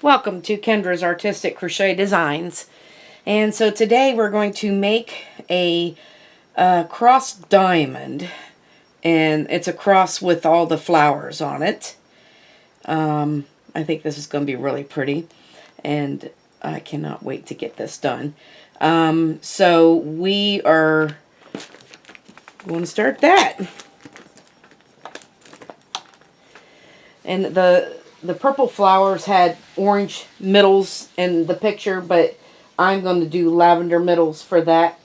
Welcome to Kendra's Artistic Crochet Designs. And so today we're going to make a cross diamond. And it's a cross with all the flowers on it. I think this is going to be really pretty. And I cannot wait to get this done. So we are going to start that. And the purple flowers had orange middles in the picture, but I'm going to do lavender middles for that.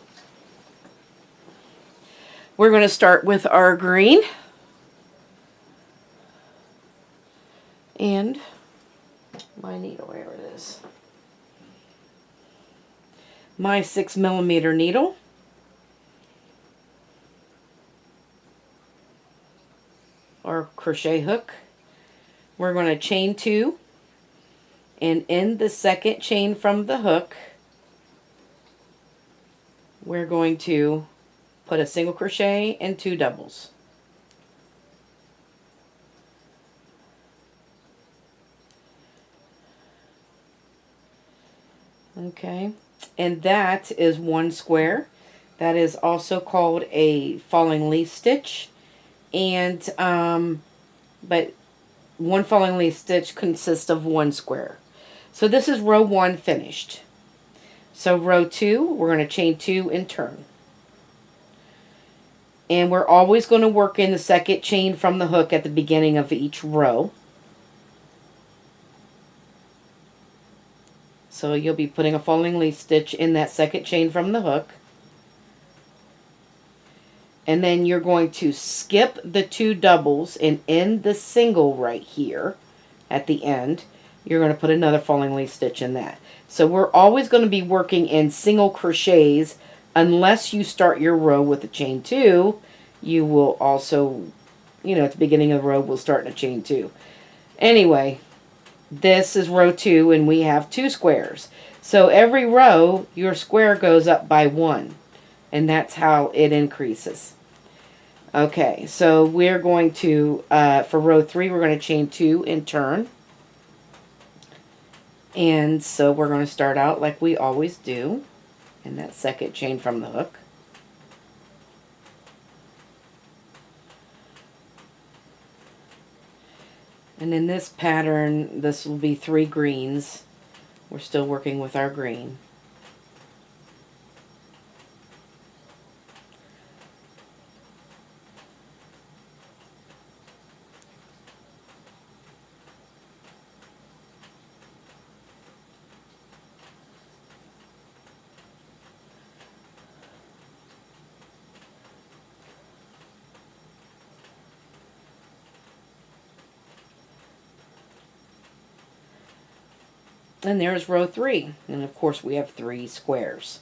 We're going to start with our green. And my needle, where it is. My 6mm needle. Or crochet hook. We're going to chain 2. And in the second chain from the hook, we're going to put a single crochet and 2 doubles. Okay, and that is 1 square. That is also called a falling leaf stitch. And but one falling leaf stitch consists of 1 square. So this is row 1 finished. So row 2, we're going to chain 2 and turn. And we're always going to work in the second chain from the hook at the beginning of each row. So you'll be putting a falling leaf stitch in that second chain from the hook. And then you're going to skip the 2 doubles and end the single right here at the end. You're going to put another falling leaf stitch in that. So we're always going to be working in single crochets unless you start your row with a chain 2. You will also, at the beginning of the row, we'll start in a chain 2. Anyway, this is row 2 and we have 2 squares. So every row, your square goes up by 1. And that's how it increases. Okay, so we're going to, for row 3, we're going to chain 2 and turn. And so we're going to start out like we always do in that second chain from the hook. And in this pattern, this will be 3 greens. We're still working with our green. And there's row 3. And of course we have 3 squares.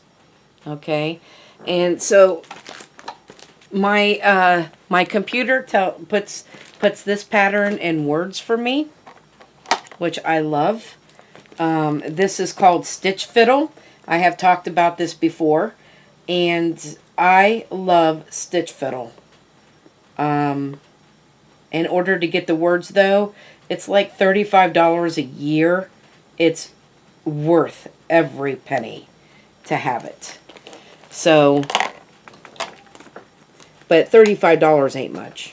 Okay. And so my computer puts this pattern in words for me, which I love. This is called Stitch Fiddle. I have talked about this before. And I love Stitch Fiddle. In order to get the words though, it's like $35 a year. It's worth every penny to have it. So, but $35 ain't much.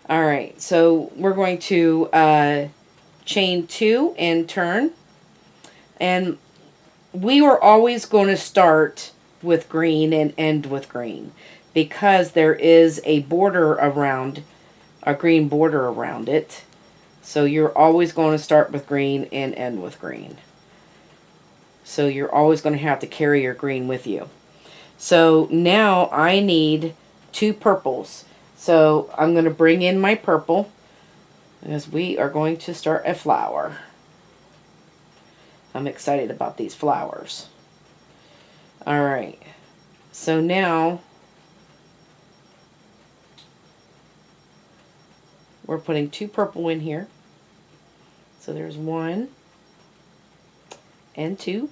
Alright, so we're going to chain 2 and turn. And we were always going to start with green and end with green, because there is a border around, a green border around it. So you're always going to start with green and end with green. So you're always going to have to carry your green with you. So now I need 2 purples. So I'm going to bring in my purple, because we are going to start a flower. I'm excited about these flowers. Alright, so now we're putting 2 purple in here. So there's 1 and 2.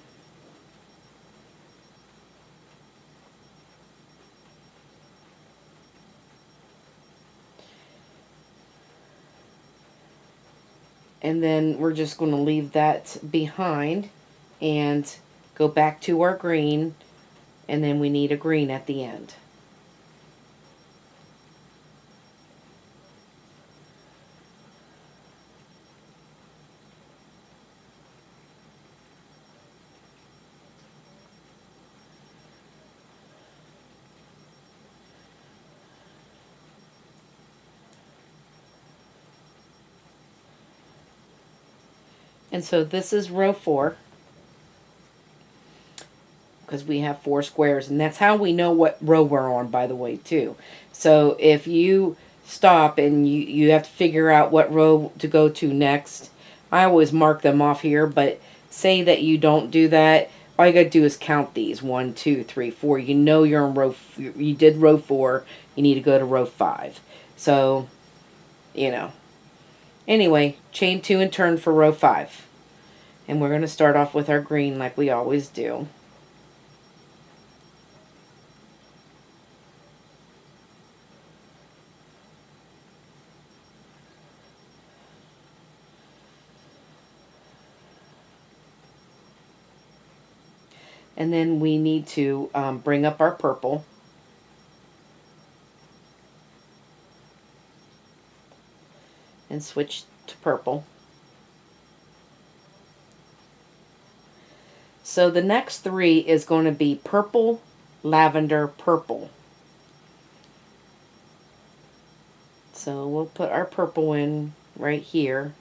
And then we're just going to leave that behind and go back to our green, and then we need a green at the end. And so this is row 4, because we have 4 squares, and that's how we know what row we're on, by the way, too. So if you stop and you have to figure out what row to go to next, I always mark them off here, but say that you don't do that, all you got to do is count these. 1, 2, 3, 4. You know you're on you did row 4, you need to go to row 5. So, you know. Anyway, chain 2 and turn for row 5. And we're going to start off with our green like we always do. And then we need to bring up our purple. And switch to purple. So the next 3 is going to be purple, lavender, purple. So we'll put our purple in right here.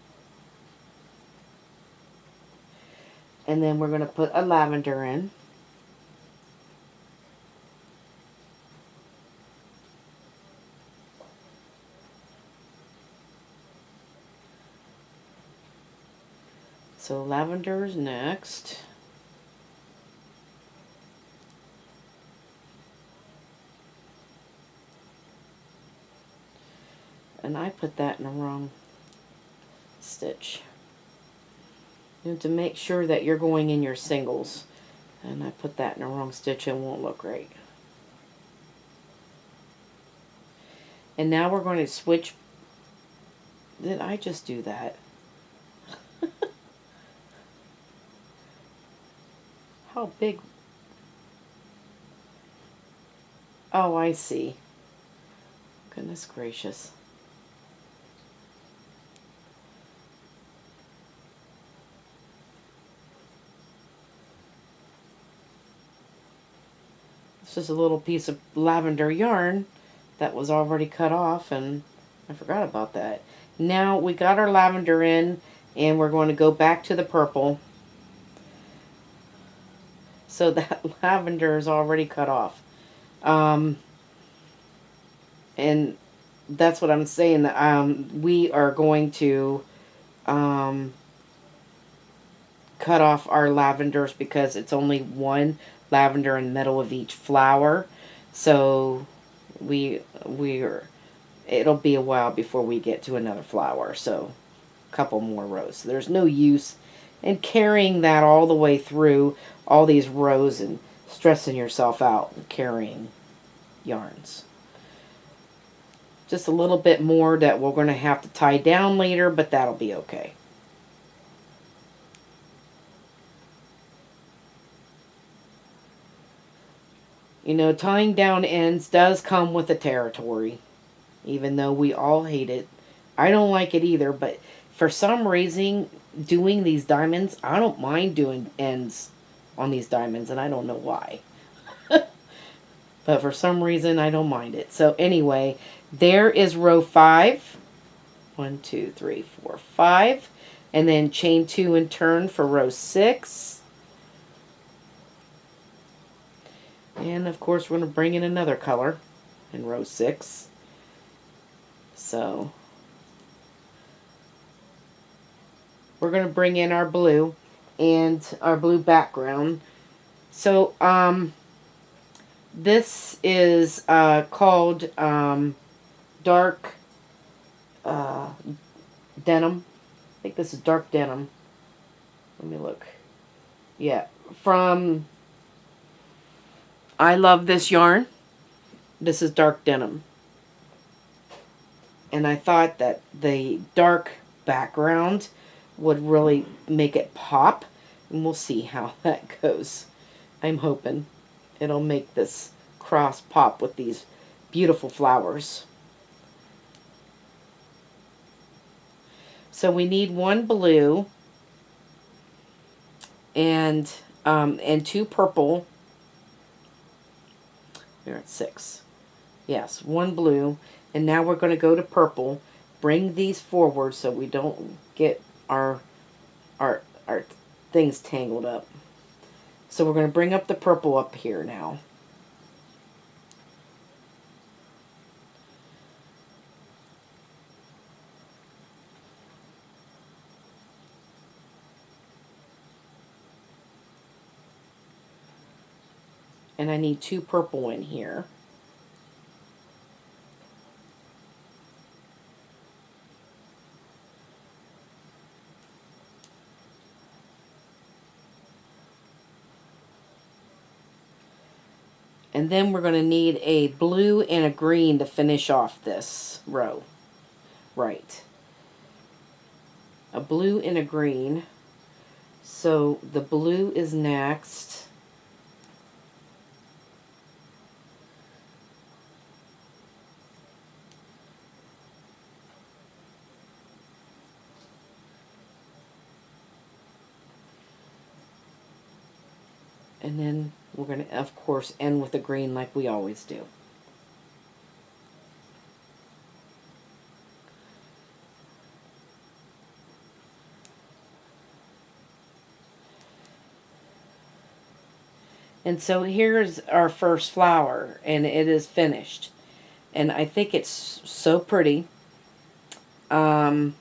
And then we're going to put a lavender in. So lavender is next. And I put that in the wrong stitch. You have to make sure that you're going in your singles. And I put that in the wrong stitch and it won't look right. And now we're going to switch. Did I just do that? How big? Oh, I see. Goodness gracious. It's just a little piece of lavender yarn that was already cut off, and I forgot about that. Now we got our lavender in, and we're going to go back to the purple. So that lavender is already cut off. And that's what I'm saying. We are going to cut off our lavenders because it's only one lavender in the middle of each flower. So it'll be a while before we get to another flower. So a couple more rows. So there's no use in carrying that all the way through all these rows and stressing yourself out and carrying yarns. Just a little bit more that we're going to have to tie down later, but that'll be okay. You know, tying down ends does come with the territory, even though we all hate it. I don't like it either, but for some reason, doing these diamonds, I don't mind doing ends on these diamonds, and I don't know why. But for some reason, I don't mind it. So anyway, there is row 5. 1, 2, 3, 4, 5. And then chain 2 and turn for row 6. And of course, we're going to bring in another color in row 6. So we're going to bring in our blue and our blue background. So this is called dark denim. I think this is dark denim. Let me look. Yeah, from I Love This Yarn. This is dark denim. And I thought that the dark background would really make it pop. And we'll see how that goes. I'm hoping it'll make this cross pop with these beautiful flowers. So we need one blue and two purple. We're at 6. Yes, one blue. And now we're going to go to purple. Bring these forward so we don't get our things tangled up. So we're going to bring up the purple up here now. And I need two purple in here. And then we're going to need a blue and a green to finish off this row. Right. A blue and a green. So the blue is next. And then we're going to, of course, end with the green like we always do. And so here's our first flower, and it is finished. And I think it's so pretty. Carrying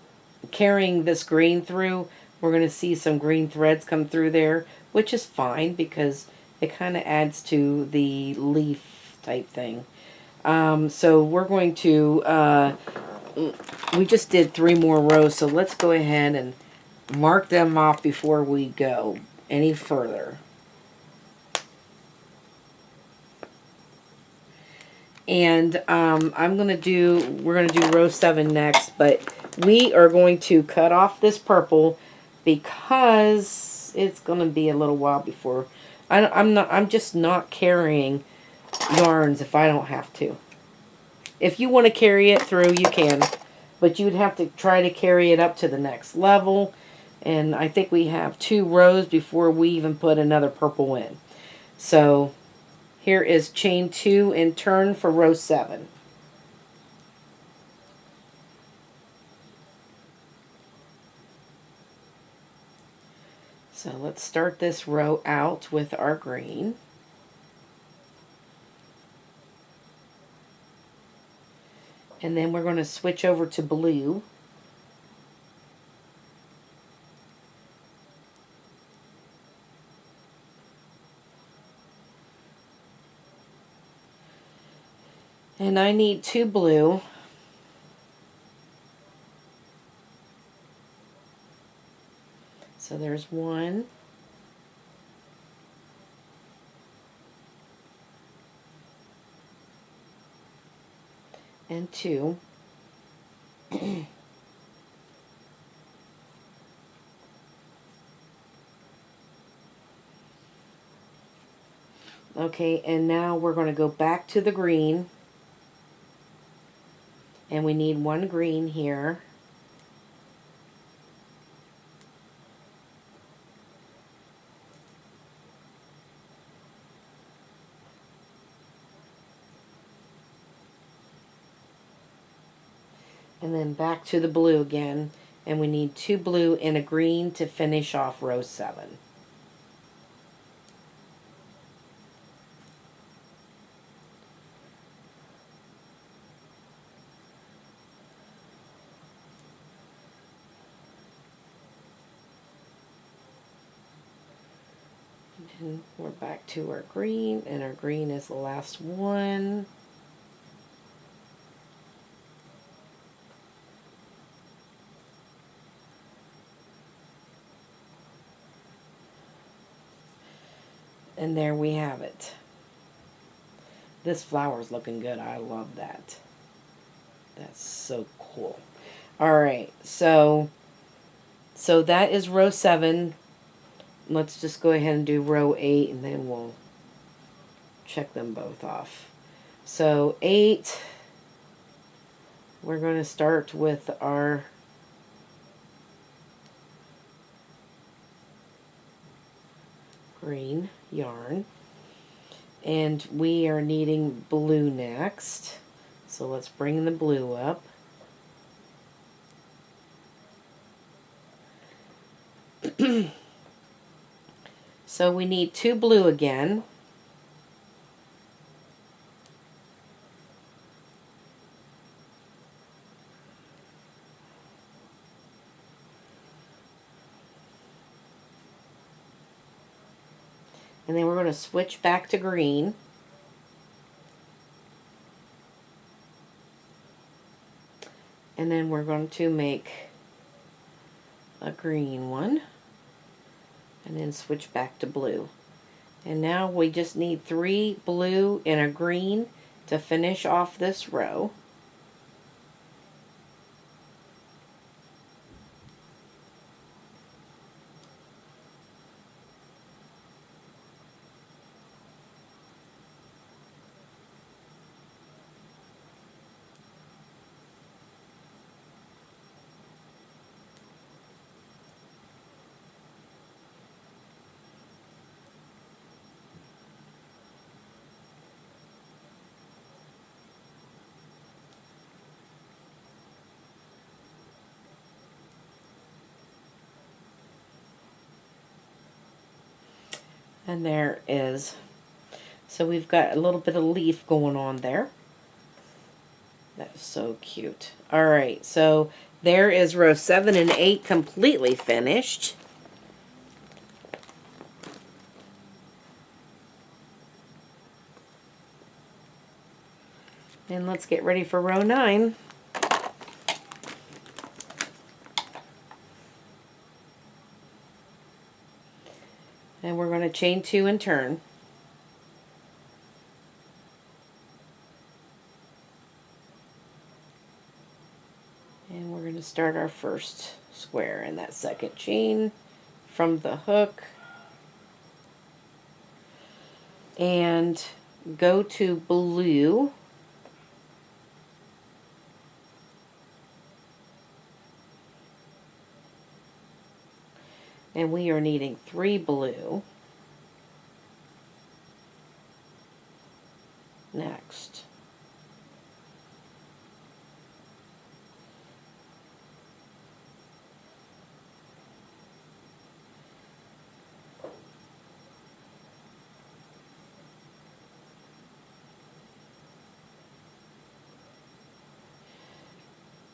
this green through, we're going to see some green threads come through there, which is fine because it kind of adds to the leaf type thing. So we're going to, we just did 3 more rows, so let's go ahead and mark them off before we go any further. And we're going to do row 7 next, but we are going to cut off this purple because it's going to be a little while before. I'm just not carrying yarns if I don't have to. If you want to carry it through, you can, but you'd have to try to carry it up to the next level. And I think we have 2 rows before we even put another purple in. So here is chain 2 and turn for row 7. So let's start this row out with our green. And then we're going to switch over to blue. And I need 2 blue. So there's 1. And 2. Okay, and now we're going to go back to the green. And we need 1 green here. And then back to the blue again. And we need 2 blue and a green to finish off row 7. And we're back to our green, and our green is the last one. And there we have it. This flower's looking good. I love that. That's so cool. Alright, so So that is row 7. Let's just go ahead and do row 8, and then we'll check them both off. So 8, we're going to start with our green yarn, and we are needing blue next. So let's bring the blue up. So we need 2 blue again. And then we're going to switch back to green. And then we're going to make a green one. And then switch back to blue. And now we just need 3 blue and a green to finish off this row. And there is. So we've got a little bit of leaf going on there. That's so cute. All right, so there is row 7 and 8 completely finished. And let's get ready for row 9. And we're going to chain 2 and turn. And we're going to start our first square in that second chain from the hook. And go to blue. And we are needing 3 blue. Next.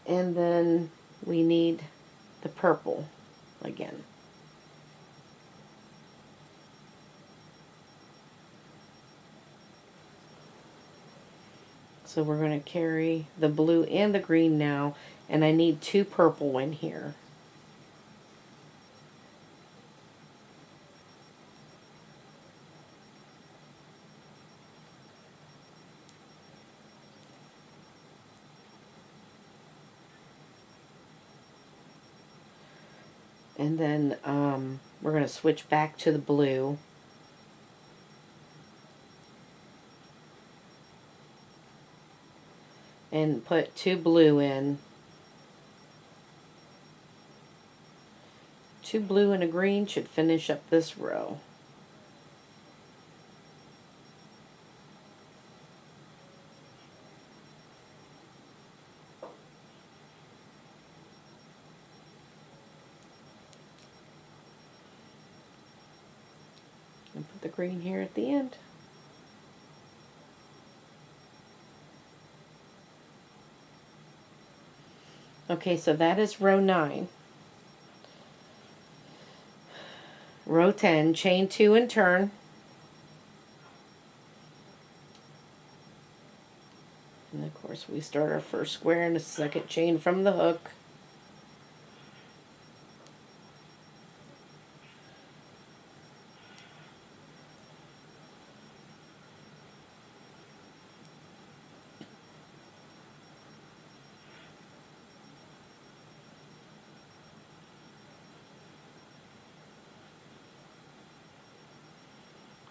And then we need the purple again. So we're going to carry the blue and the green now, and I need 2 purple in here. And then we're going to switch back to the blue. And put 2 blue in. 2 blue and a green should finish up this row. And put the green here at the end. Okay, so that is row 9. Row 10, chain 2 and turn. And of course we start our first square in the second chain from the hook.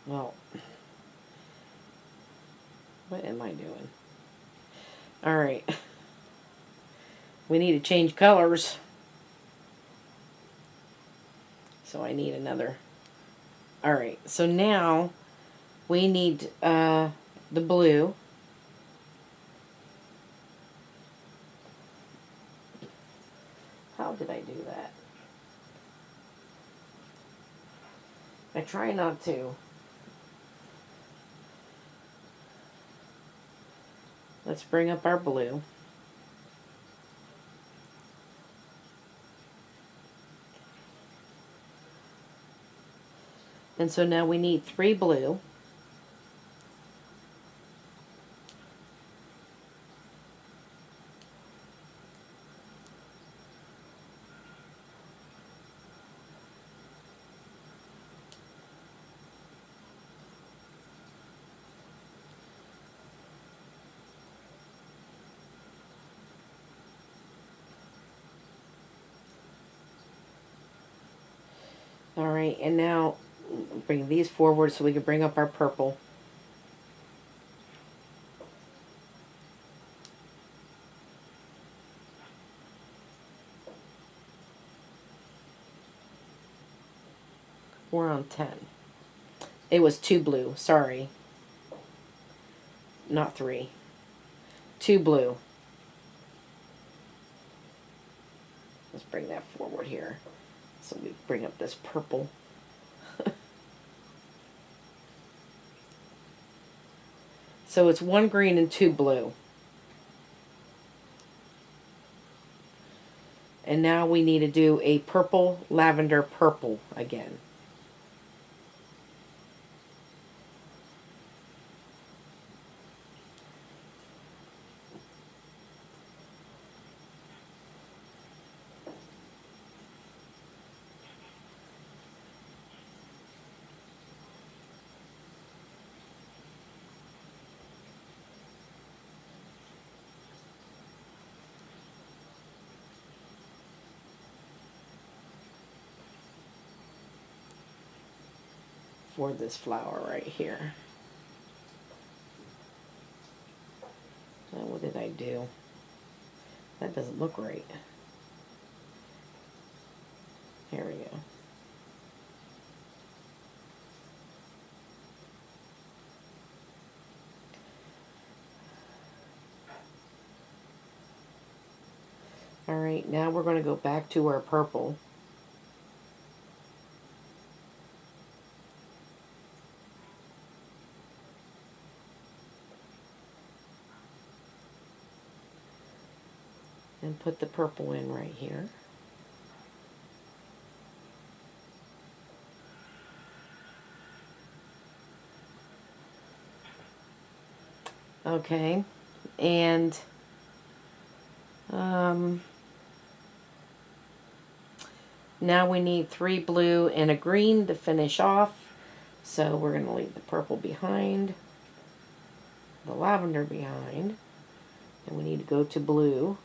Well, what am I doing? All right. We need to change colors. So I need another. All right. So now we need the blue. How did I do that? I try not to. Let's bring up our blue. And so now we need 3 blue. All right, and now bring these forward so we can bring up our purple. We're on 10. It was 2 blue, sorry. Not 3. 2 blue. Let's bring that forward here. So we bring up this purple. So it's 1 green and 2 blue. And now we need to do a purple, lavender, purple again. For this flower right here. What did I do? That doesn't look right. Here we go. All right, now we're going to go back to our purple. And put the purple in right here. Okay, and now we need 3 blue and a green to finish off. So we're going to leave the purple behind, the lavender behind, and we need to go to blue.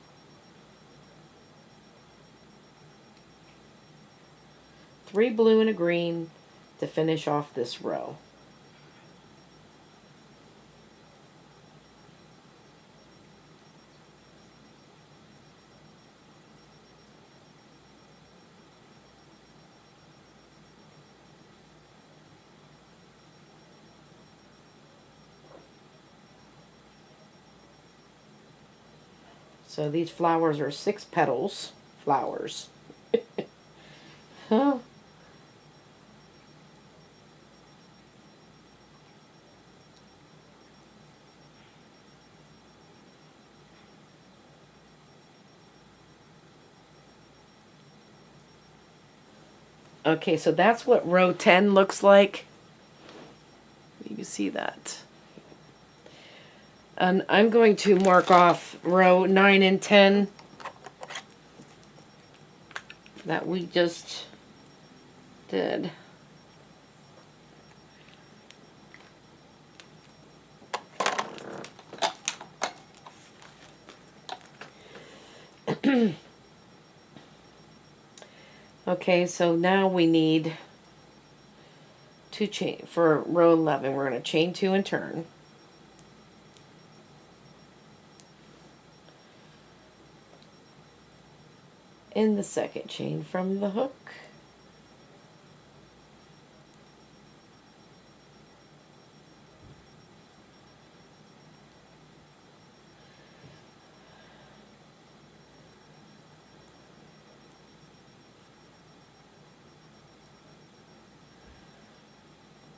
Three blue and a green to finish off this row. So these flowers are 6 petals. Flowers. Huh. Okay, so that's what row 10 looks like. You can see that. And I'm going to mark off row 9 and 10 that we just did. Okay, so now we need 2 chain for row 11. We're going to chain 2 and turn. In the second chain from the hook.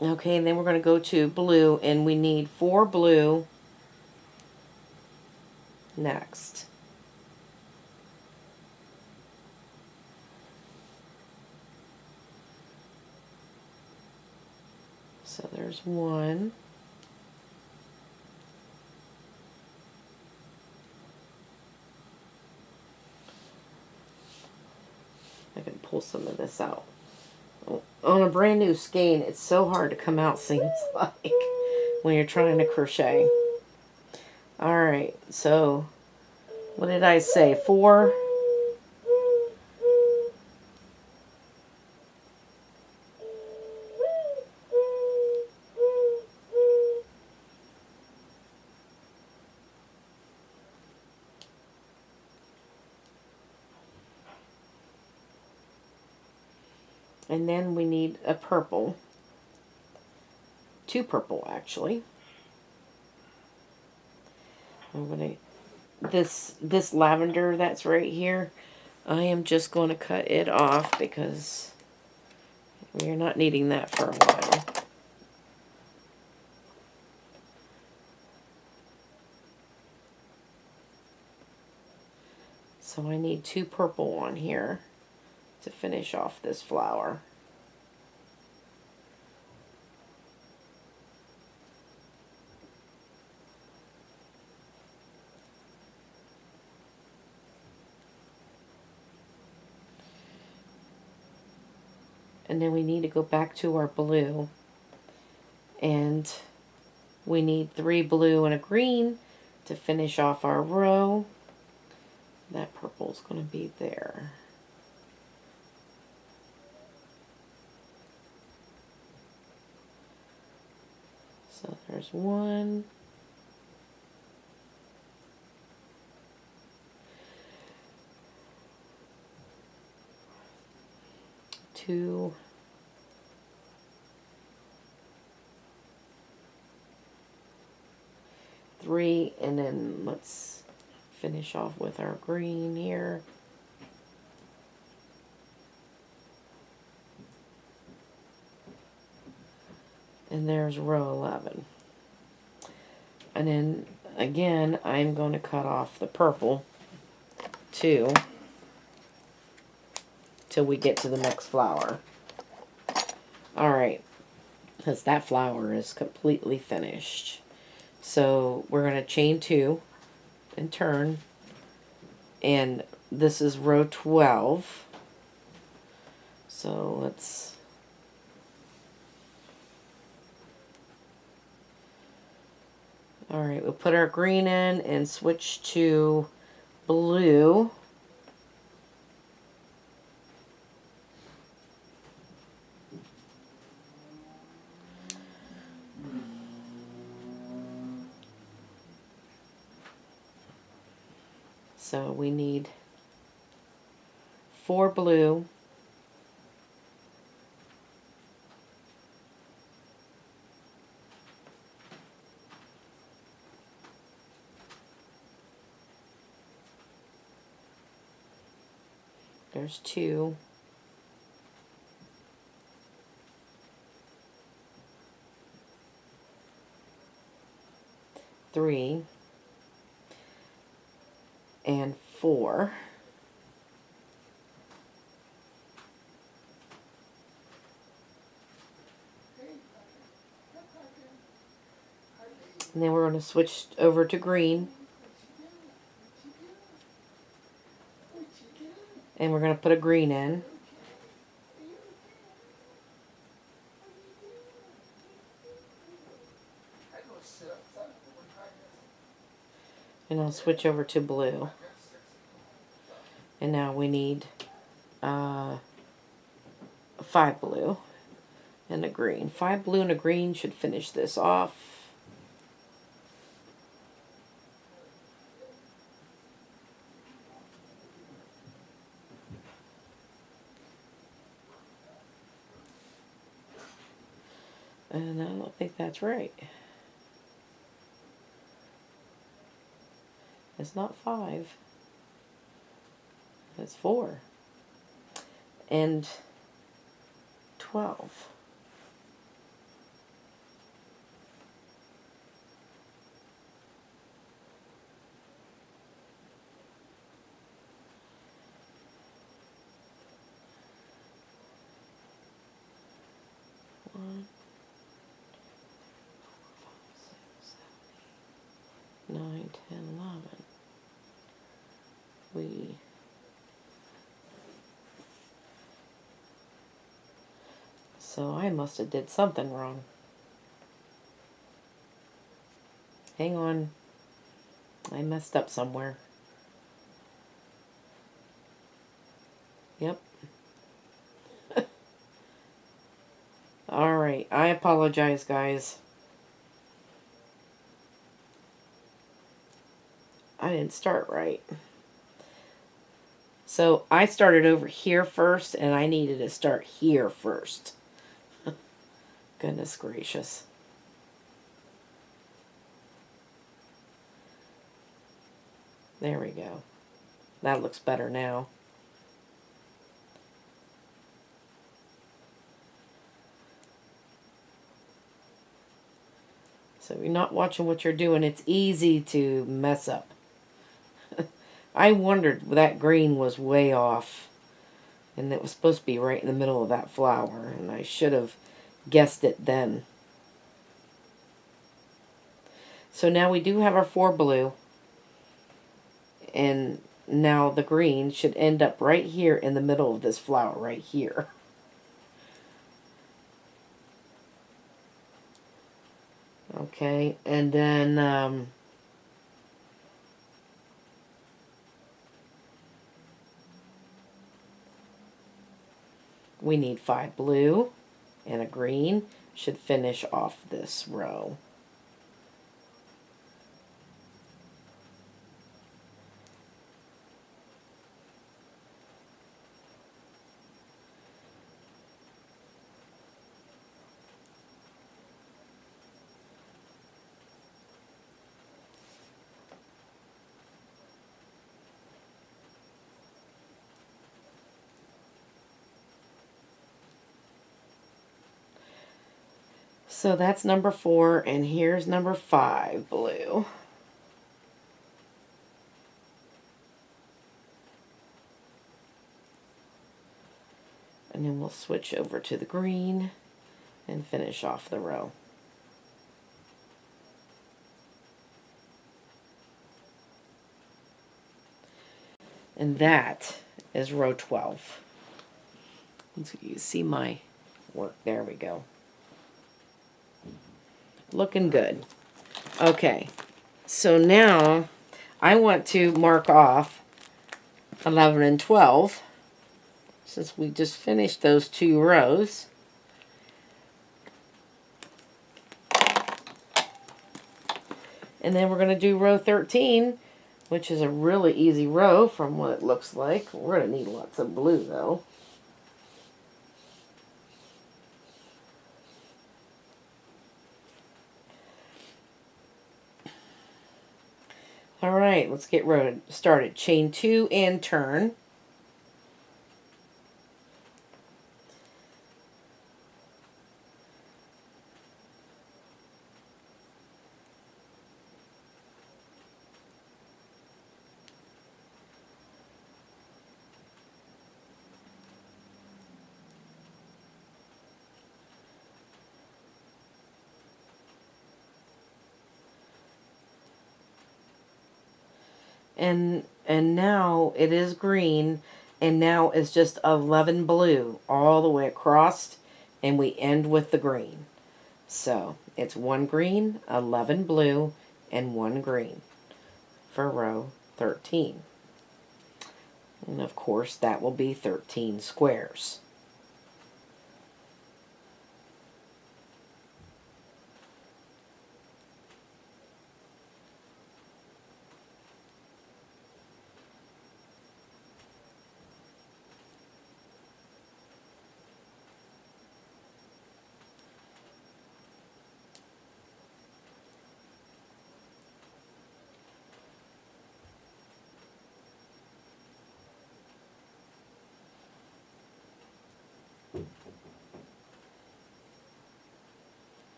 Okay, and then we're going to go to blue, and we need 4 blue next. So there's 1. I can pull some of this out. On a brand new skein, it's so hard to come out, seems like, when you're trying to crochet. Alright, so what did I say? 4. And then we need a purple. 2 purple, actually. I'm gonna, this lavender that's right here, I am just going to cut it off because we're not needing that for a while. So I need 2 purple on here to finish off this flower. And then we need to go back to our blue. And we need 3 blue and a green to finish off our row. That purple is going to be there. So there's 1. 2. 3, and then let's finish off with our green here. And there's row 11. And then again, I'm going to cut off the purple too till we get to the next flower. Alright, because that flower is completely finished. So we're going to chain 2 and turn, and this is row 12. So let's alright, we'll put our green in and switch to blue. So we need 4 blue, there's 2, 3, and 4. And then we're going to switch over to green. And we're going to put a green in. And I'll switch over to blue. And now we need 5 blue. and a green. 5 blue and a green should finish this off. And I don't think that's right. It's not 5. It's 4. And 12. One, 9, 10, 11. So I must have did something wrong. Hang on. I messed up somewhere. Yep. Alright, I apologize, guys. I didn't start right. So I started over here first, and I needed to start here first. Goodness gracious. There we go. That looks better now. So if you're not watching what you're doing, it's easy to mess up. I wondered, that green was way off. And it was supposed to be right in the middle of that flower. And I should have guessed it then. So now we do have our 4 blue. And now the green should end up right here in the middle of this flower, right here. Okay, and then we need 5 blue and a green. Should finish off this row. So that's number 4, and here's number 5 blue. And then we'll switch over to the green and finish off the row. And that is row 12. So you see my work. There we go. Looking good. Okay, so now I want to mark off 11 and 12 since we just finished those 2 rows. And then we're going to do row 13, which is a really easy row from what it looks like. We're going to need lots of blue though. Alright, let's get started. Chain 2 and turn. And now it is green, and now it's just 11 blue all the way across, and we end with the green. So it's 1 green, 11 blue, and 1 green for row 13. And of course that will be 13 squares.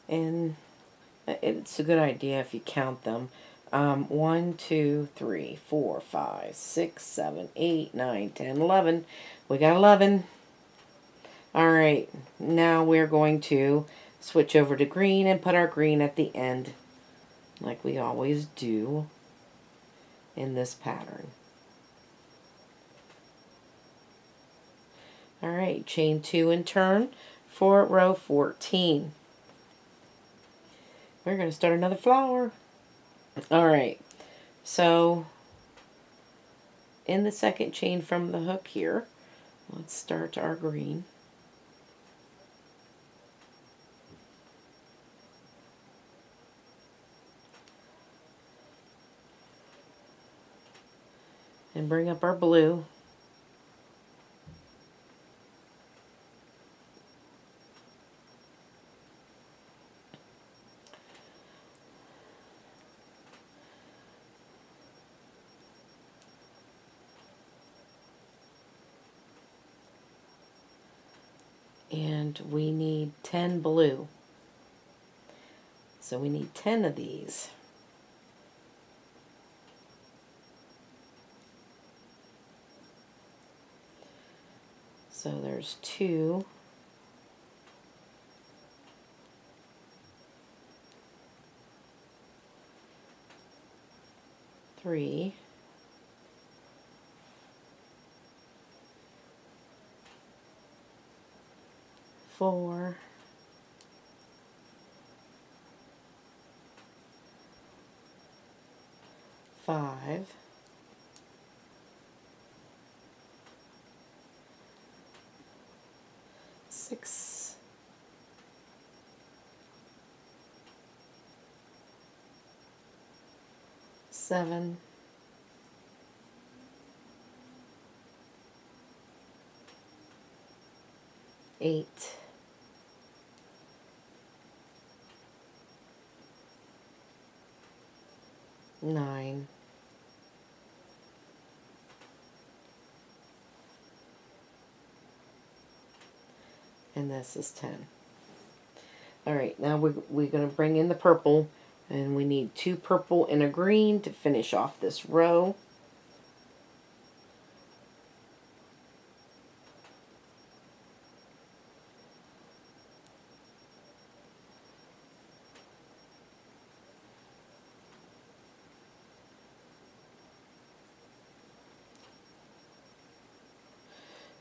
And it's a good idea if you count them. 1, 2, 3, 4, 5, 6, 7, 8, 9, 10, 11. We got 11. Alright, now we're going to switch over to green and put our green at the end, like we always do in this pattern. Alright, chain 2 and turn for row 14. We're going to start another flower. Alright, so in the second chain from the hook here, let's start our green. And bring up our blue. And we need 10 blue. So we need 10 of these. So there's 2. 3. 4. 5. 6. 7. 8. 9. And this is 10. Alright, now we're going to bring in the purple, and we need 2 purple and a green to finish off this row.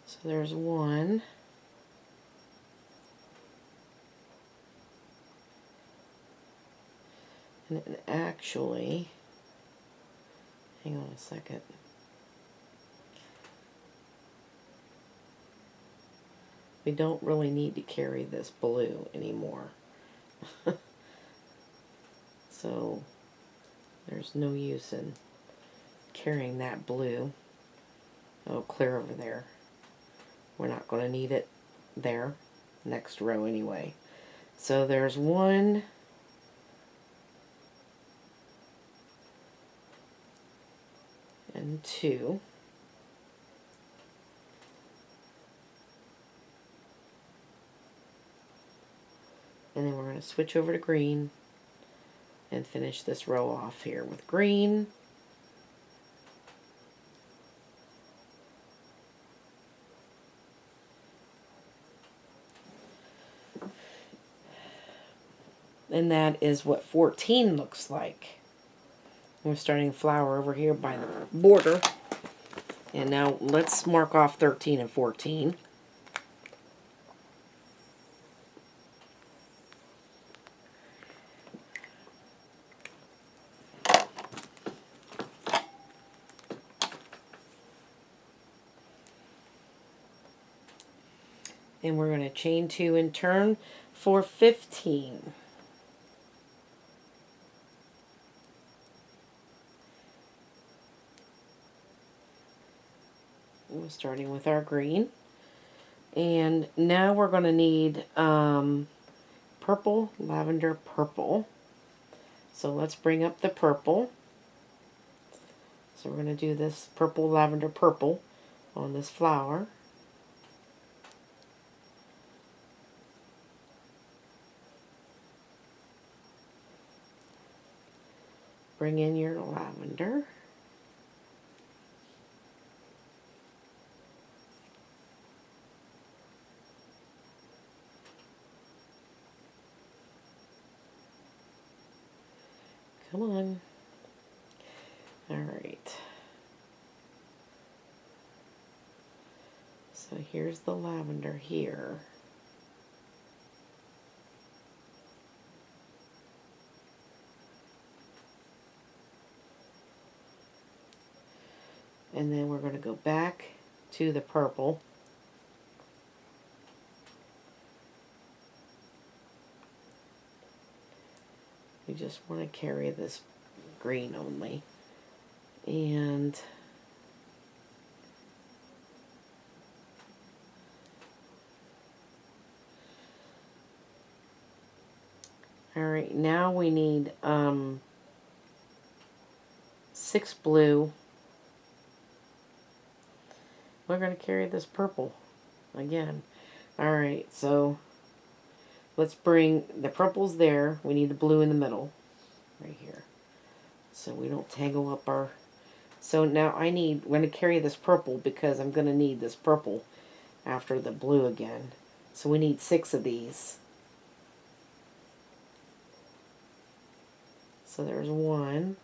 So there's 1. And actually, hang on a second. We don't really need to carry this blue anymore. So there's no use in carrying that blue. Oh, clear over there. We're not going to need it there. Next row anyway. So there's 1. And 2. And then we're going to switch over to green and finish this row off here with green. And that is what 14 looks like. We're starting a flower over here by the border. And now let's mark off 13 and 14. And we're going to chain 2 and turn for 15. We're starting with our green. And now we're going to need purple, lavender, purple. So let's bring up the purple. So we're going to do this purple, lavender, purple on this flower. bring in your lavender. Come on. All right. So here's the lavender here. And then we're going to go back to the purple. We just want to carry this green only. And all right, now we need 6 blue. We're going to carry this purple again. All right, so let's bring the purple's there. We need the blue in the middle right here, so we don't tangle up our. So now I'm going to carry this purple because I'm going to need this purple after the blue again. So we need 6 of these. So there's 1.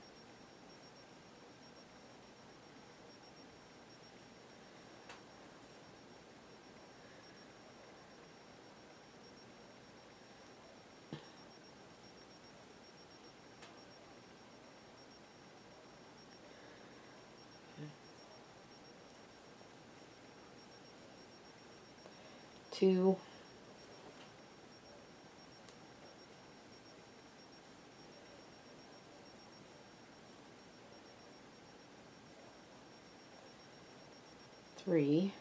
Two. 3.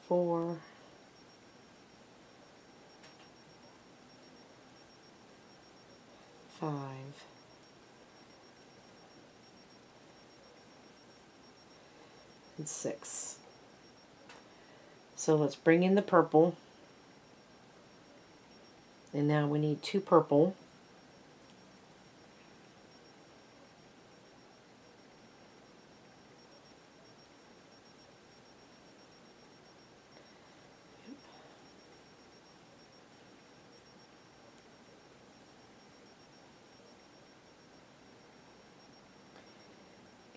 4. 5. And 6. So let's bring in the purple. And now we need 2 purple.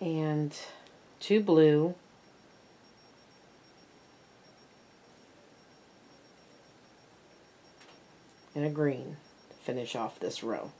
And 2 blue. And a green to finish off this row.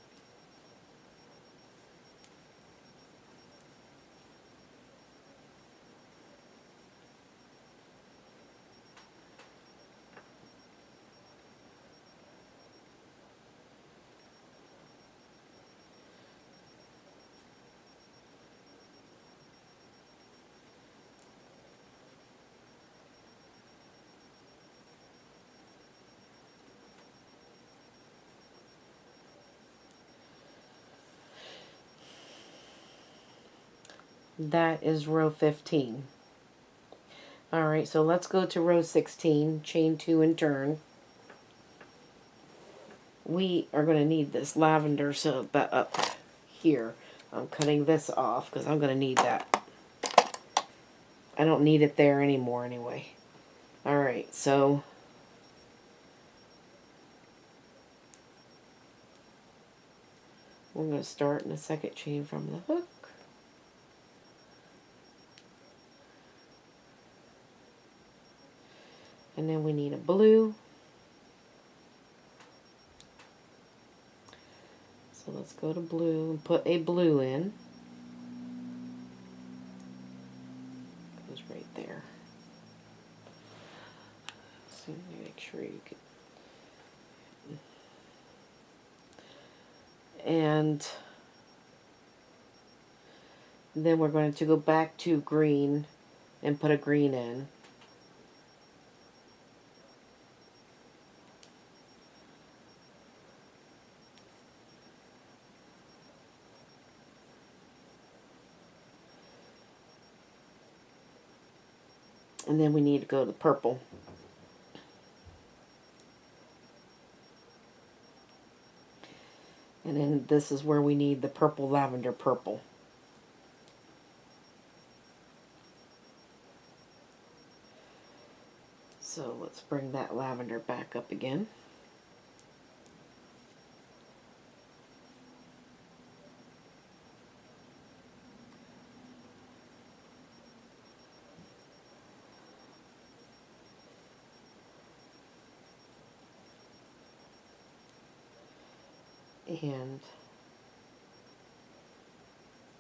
That is row 15. Alright, so let's go to row 16, chain 2 and turn. We are going to need this lavender, so up here, I'm cutting this off because I'm going to need that. I don't need it there anymore anyway. Alright, so we're going to start in the second chain from the hook. And then we need a blue. So let's go to blue and put a blue in. Goes right there. So make sure you can. And then we're going to go back to green and put a green in. And then we need to go to purple. And then this is where we need the purple, lavender purple. So let's bring that lavender back up again. And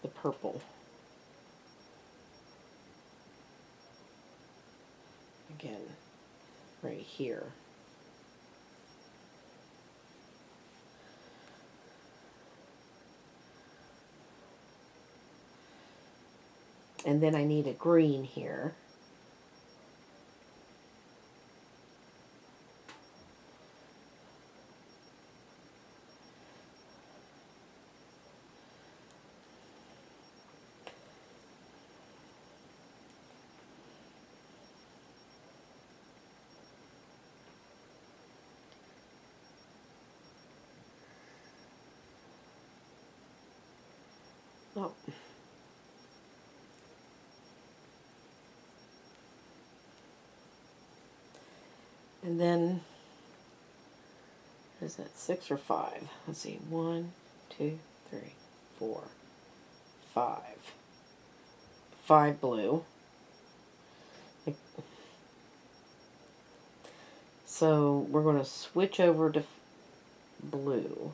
the purple. Again, right here. And then I need a green here. Oh. And then, is that 6 or 5? Let's see, 1, 2, 3, 4, 5. 5 blue. So we're going to switch over to blue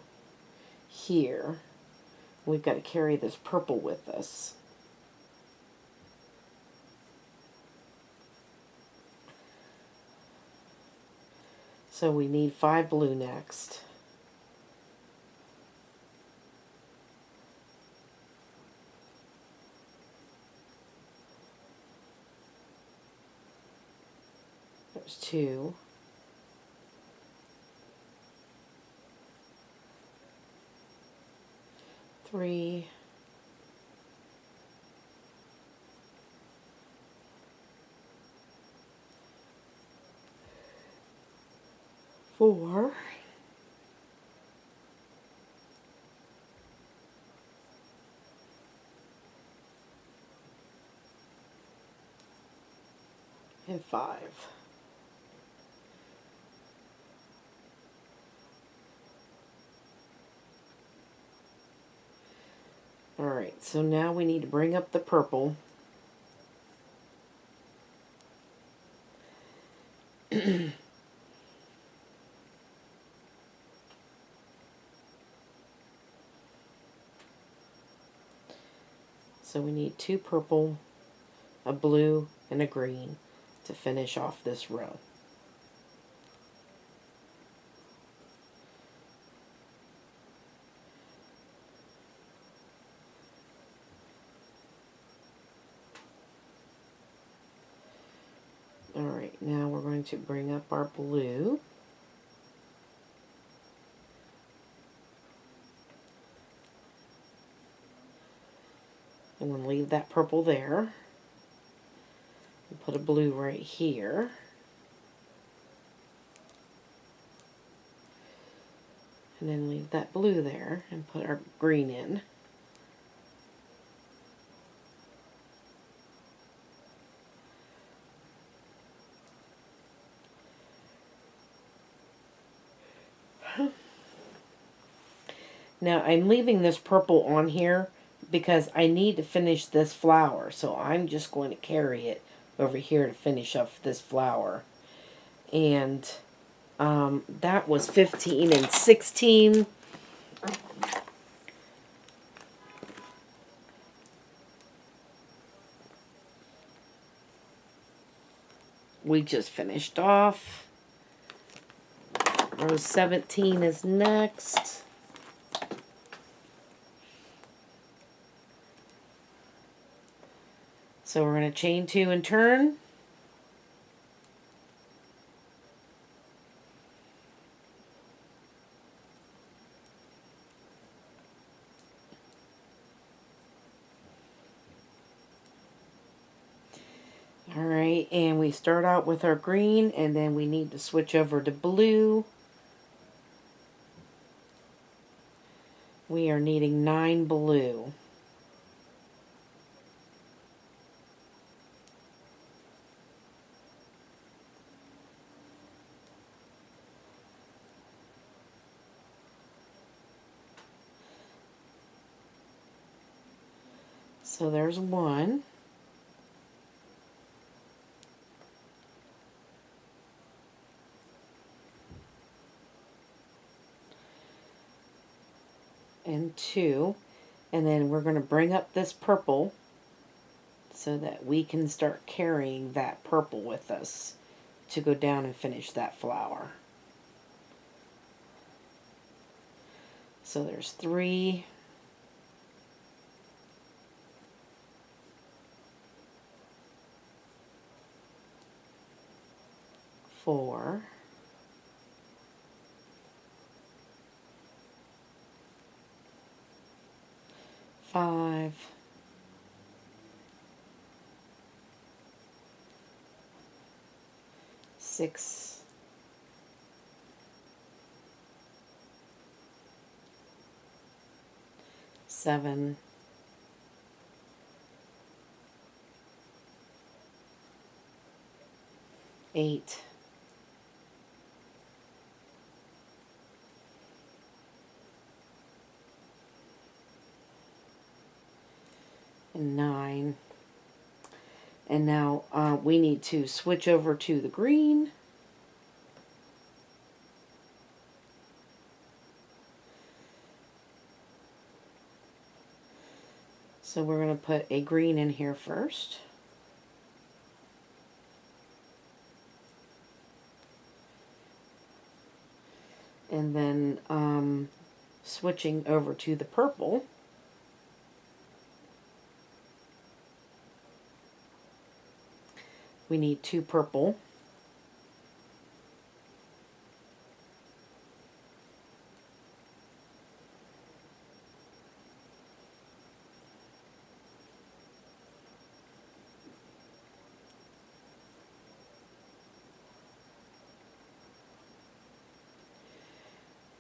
here. We've got to carry this purple with us. So we need 5 blue next. There's 2. 3. 4. And 5. Alright, so now we need to bring up the purple. So we need 2 purple, a blue, and a green to finish off this row. Alright, now we're going to bring up our blue. I'm going to leave that purple there. And put a blue right here. And then leave that blue there and put our green in. Now I'm leaving this purple on here because I need to finish this flower. So I'm just going to carry it over here to finish up this flower. And that was 15 and 16. We just finished off. Row 17 is next. So we're going to chain 2 and turn. Alright, and we start out with our green, and then we need to switch over to blue. we are needing 9 blue. So there's 1. And 2. And then we're going to bring up this purple so that we can start carrying that purple with us to go down and finish that flower. So there's 3. 4. 5. 6. 7. 8. 9. And now we need to switch over to the green. So we're going to put a green in here first. And then switching over to the purple. We need 2 purple.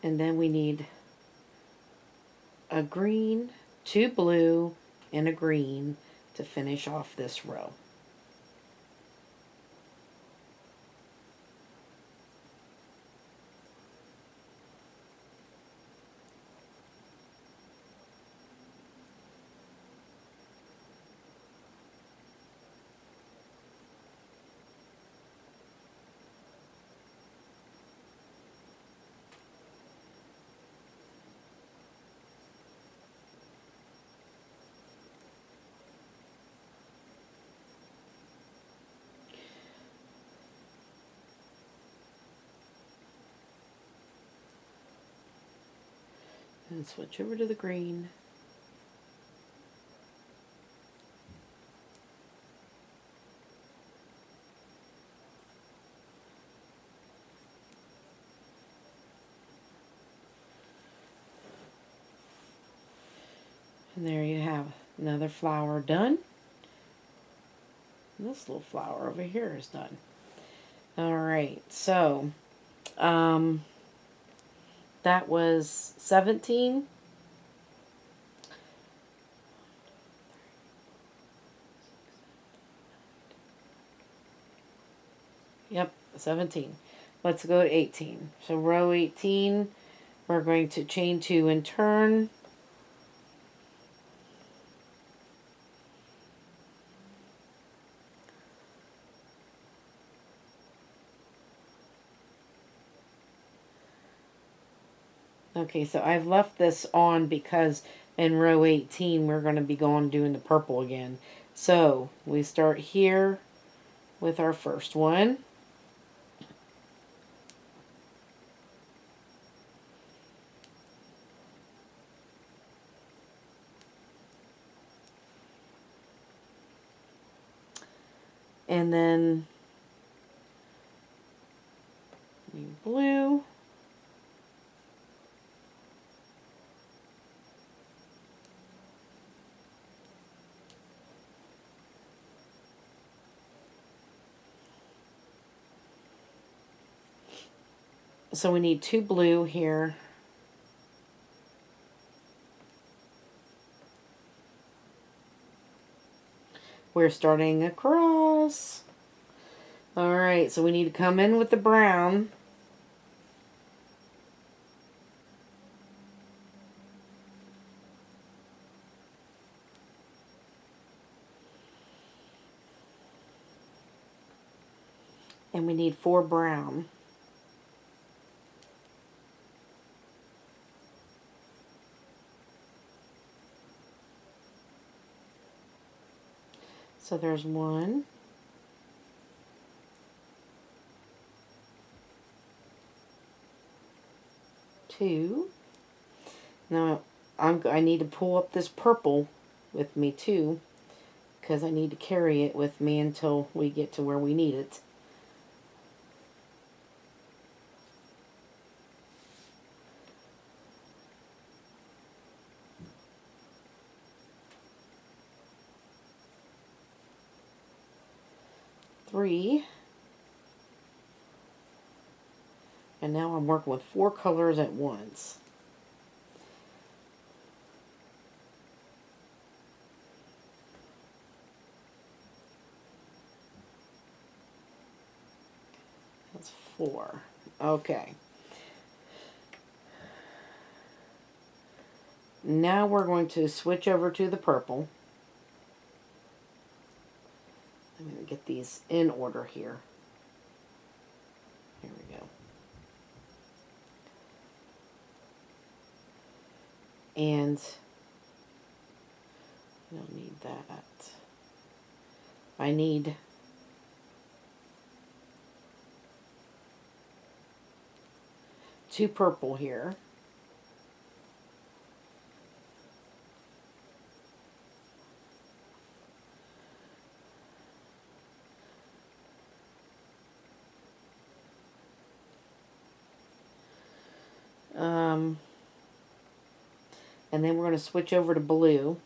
And then we need a green, 2 blue, and a green to finish off this row. And switch over to the green. And there you have another flower done. And this little flower over here is done. Alright, so that was 17. Yep, 17. Let's go to 18. So row 18, we're going to chain 2 and turn. Okay, so I've left this on because in row 18 we're going to be going doing the purple again. So we start here with our first one. And then blue. So we need 2 blue here. We're starting across. Alright, so we need to come in with the brown. And we need 4 brown. So there's 1, 2. Now I need to pull up this purple with me too, because I need to carry it with me until we get to where we need it. Three. And now I'm working with 4 colors at once. That's 4. Okay. Now we're going to switch over to the purple. I'm going to get these in order here. Here we go. And I don't need that. I need two purple here. And then we're going to switch over to blue.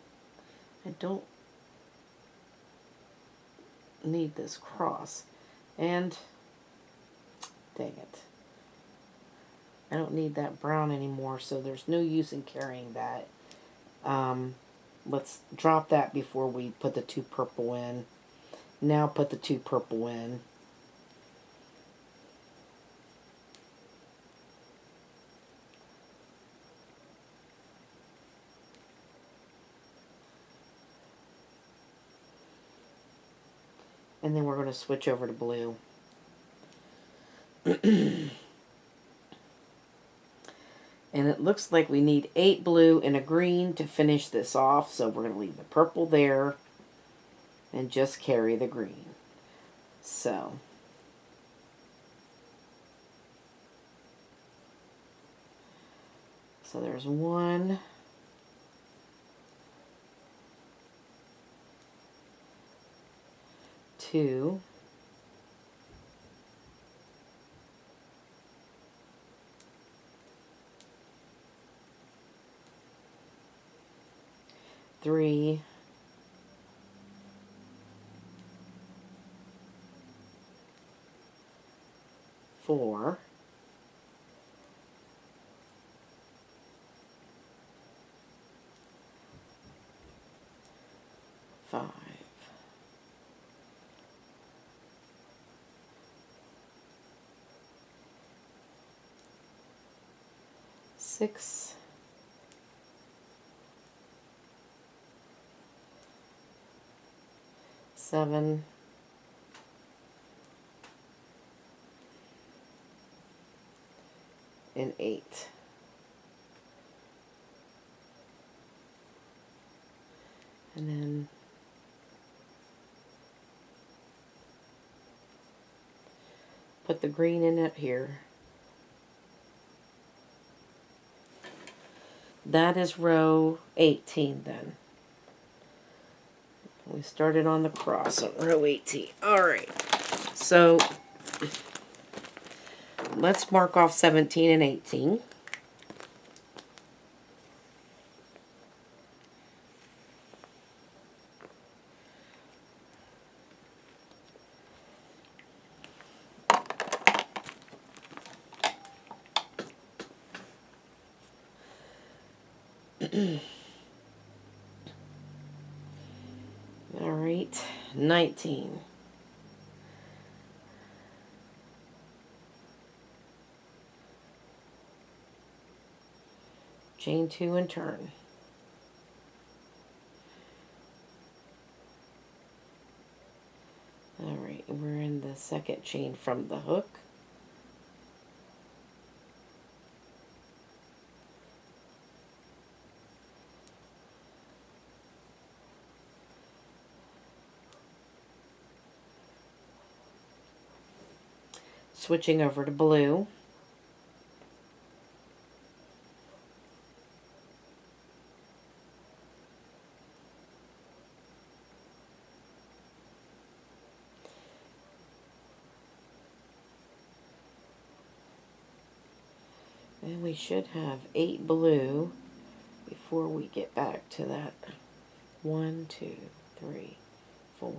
I don't need this cross. And, dang it. I don't need that brown anymore, so there's no use in carrying that. Let's drop that before we put the 2 purple in. Now put the 2 purple in. And then we're going to switch over to blue. And it looks like we need 8 blue and a green to finish this off. So we're going to leave the purple there and just carry the green. So there's 1, 2, 3, 4, 5, 6, 7, 8. And then put the green in it here. That is row 18 then. We started on the cross on row 18. Alright, so let's mark off 17 and 18. All right. 19. Chain 2 and turn. Alright, we're in the second chain from the hook. Switching over to blue. And we should have 8 blue before we get back to that. 1, 2, 3, 4,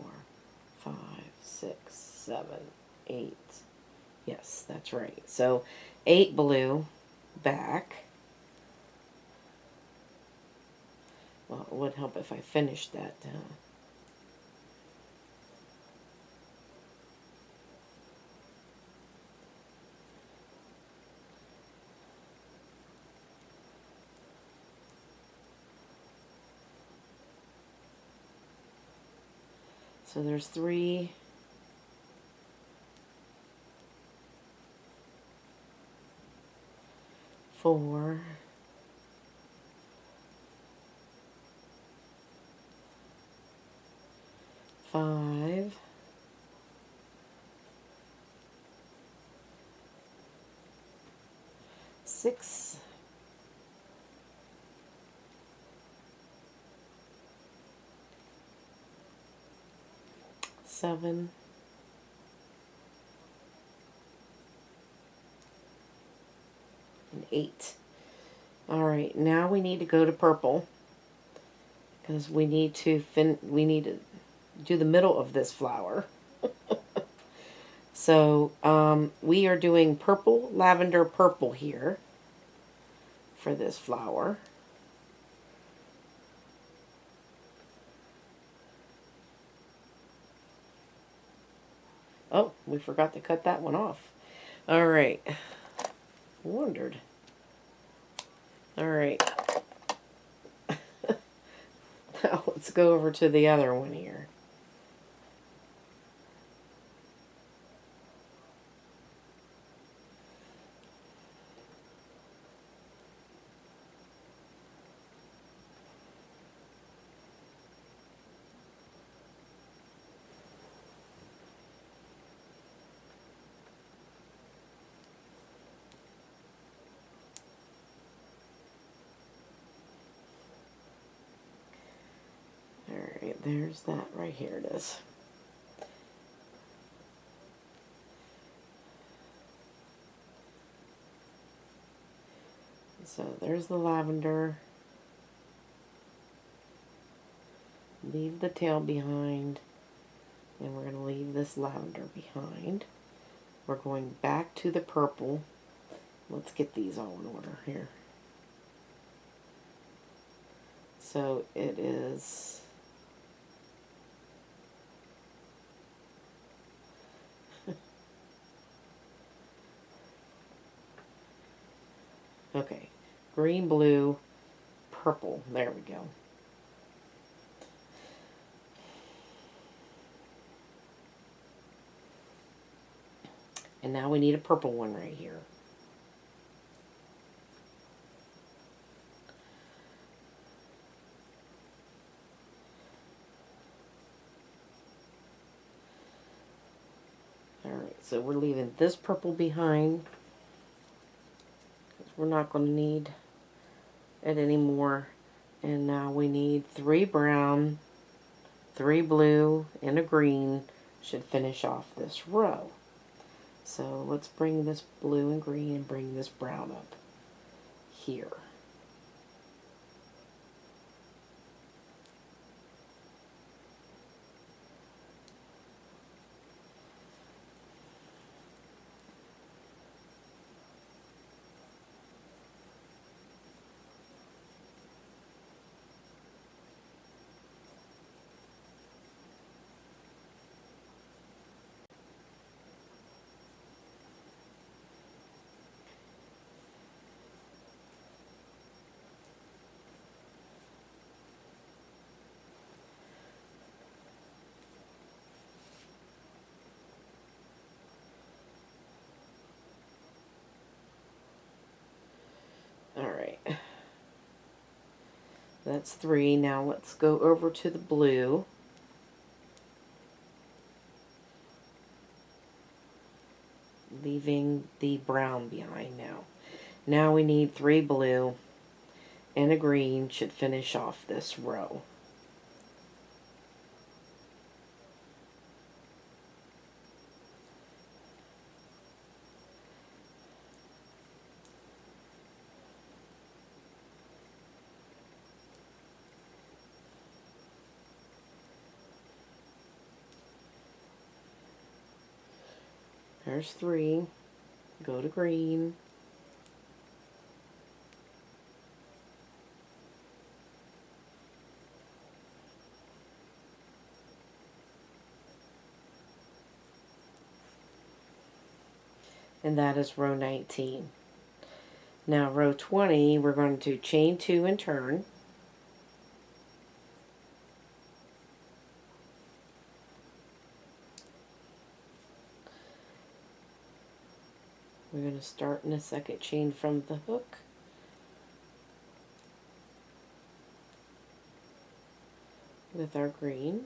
5, 6, 7, 8. Yes, that's right. So 8 blue back. Well, it would help if I finished that. So there's 3. 4. 5. 6. 7. And 8. Alright, now we need to go to purple, because we need to do the middle of this flower. So we are doing purple, lavender, purple here for this flower. Oh, we forgot to cut that one off. Alright. Wondered. Alright. Now let's go over to the other one here. Alright, there's that right here it is. So there's the lavender. Leave the tail behind. And we're going to leave this lavender behind. We're going back to the purple. Let's get these all in order here. So it is okay, green, blue, purple. There we go. And now we need a purple one right here. Alright, so we're leaving this purple behind. We're not going to need it anymore. And now we need 3 brown, 3 blue, and a green. Should finish off this row. So let's bring this blue and green and bring this brown up here. That's 3. Now let's go over to the blue. Leaving the brown behind now. Now we need 3 blue and a green should finish off this row. There's 3. Go to green. And that is row 19. Now row 20, we're going to chain 2 and turn. We're going to start in a second chain from the hook. With our green.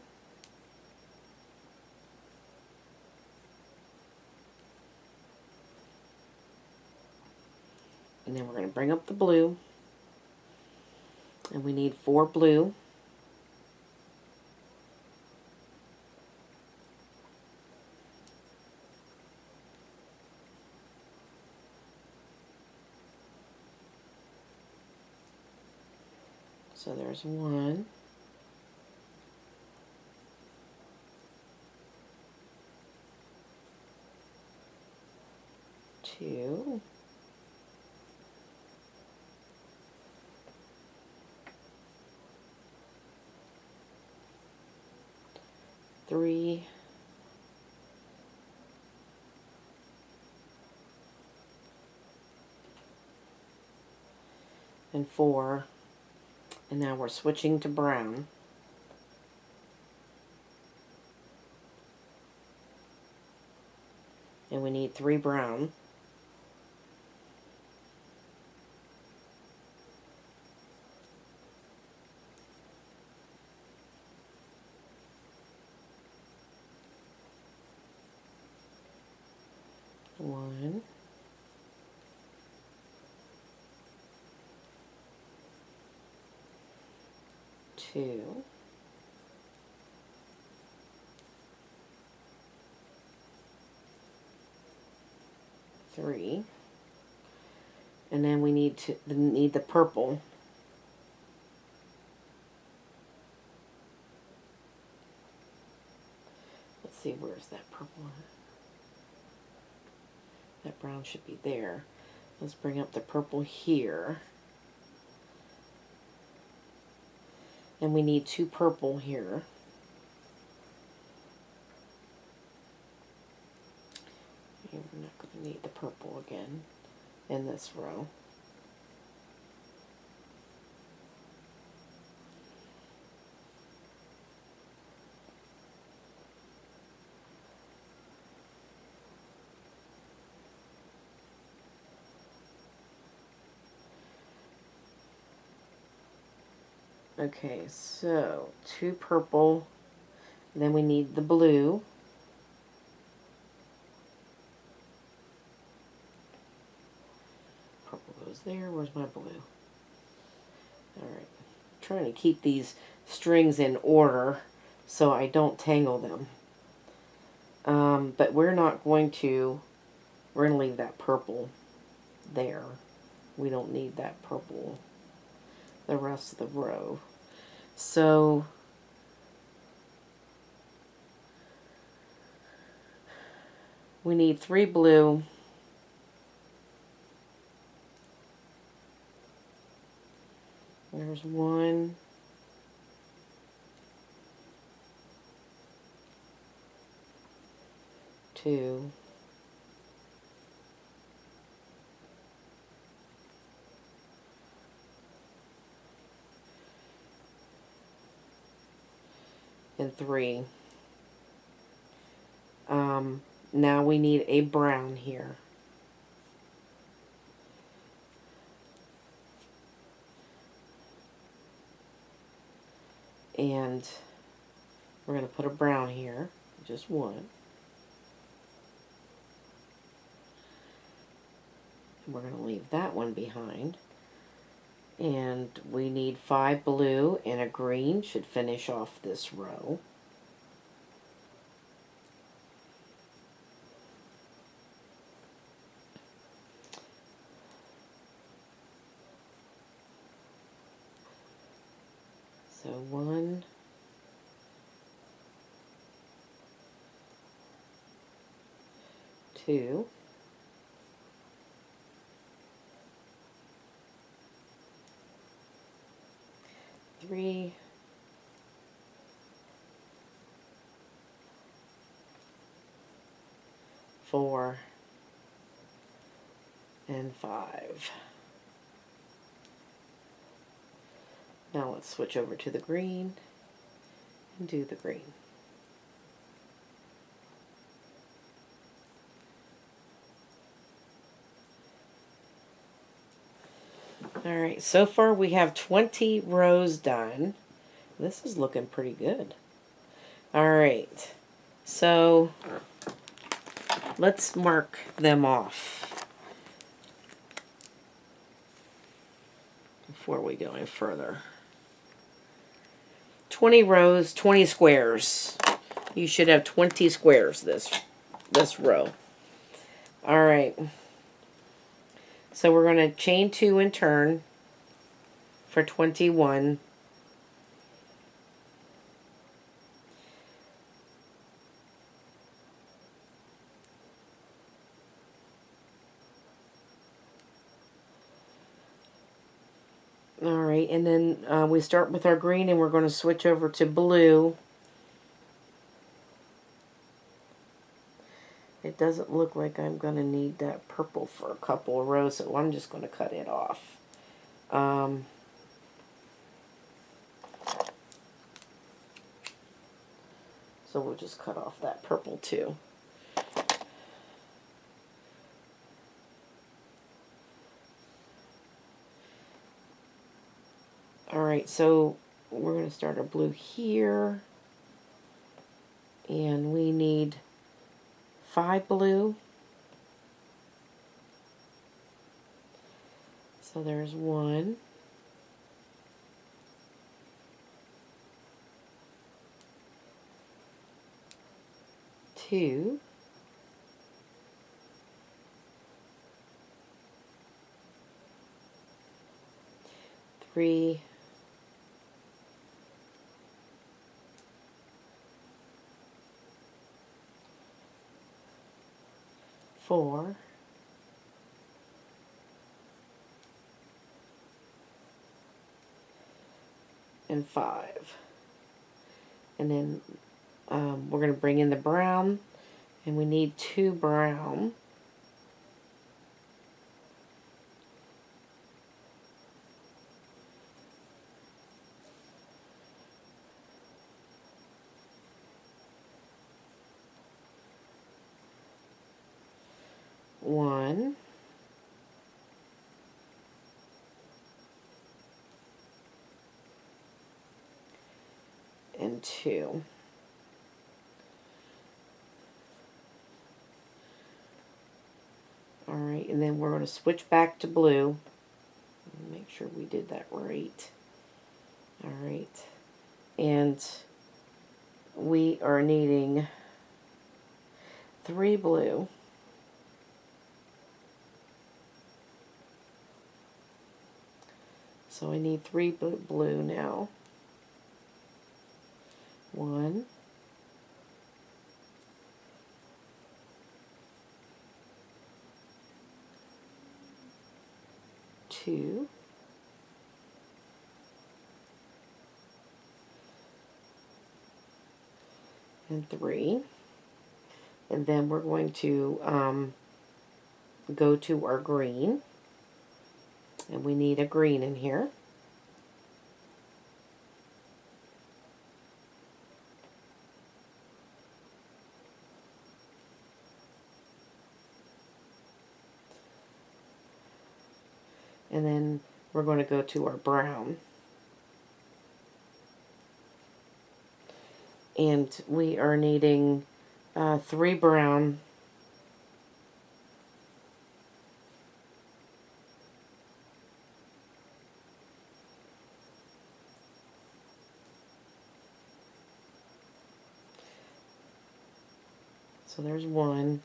And then we're going to bring up the blue. And we need 4 blue. So there's 1. 2. 3. 4. And now we're switching to brown. And we need 3 brown. One. 2. 3. And then we need the purple. Let's see, where's that purple? That brown should be there. Let's bring up the purple here. And we need 2 purple here. And we're not going to need the purple again in this row. Okay, so 2 purple, then we need the blue. Purple goes there. Where's my blue? Alright, trying to keep these strings in order so I don't tangle them. But we're going to leave that purple there. We don't need that purple the rest of the row. So we need 3 blue. There's 1. 2. 3. Now we need a brown here. And we're going to put a brown here, just one. And we're going to leave that one behind. And we need 5 blue and a green should finish off this row. So 1, 2, 3, 4, and 5. Now let's switch over to the green and do the green. Alright, so far we have 20 rows done. This is looking pretty good. Alright, so let's mark them off before we go any further. 20 rows, 20 squares. You should have 20 squares this row. Alright. So we're going to chain 2 and turn for 21. Alright, and then we start with our green and we're going to switch over to blue. It doesn't look like I'm going to need that purple for a couple of rows, so I'm just going to cut it off. So we'll just cut off that purple too. Alright, so we're going to start our blue here. And we need 5 blue. So there's 1. 2. 3. 4. And 5. And then we're going to bring in the brown, and we need 2 brown. One. And 2. Alright, and then we're going to switch back to blue. Make sure we did that right. Alright. And we are needing 3 blue. So I need 3 blue now. 1. 2. 3. And then we're going to go to our green. And we need a green in here. And then we're going to go to our brown. And we are needing 3 brown, so there's 1,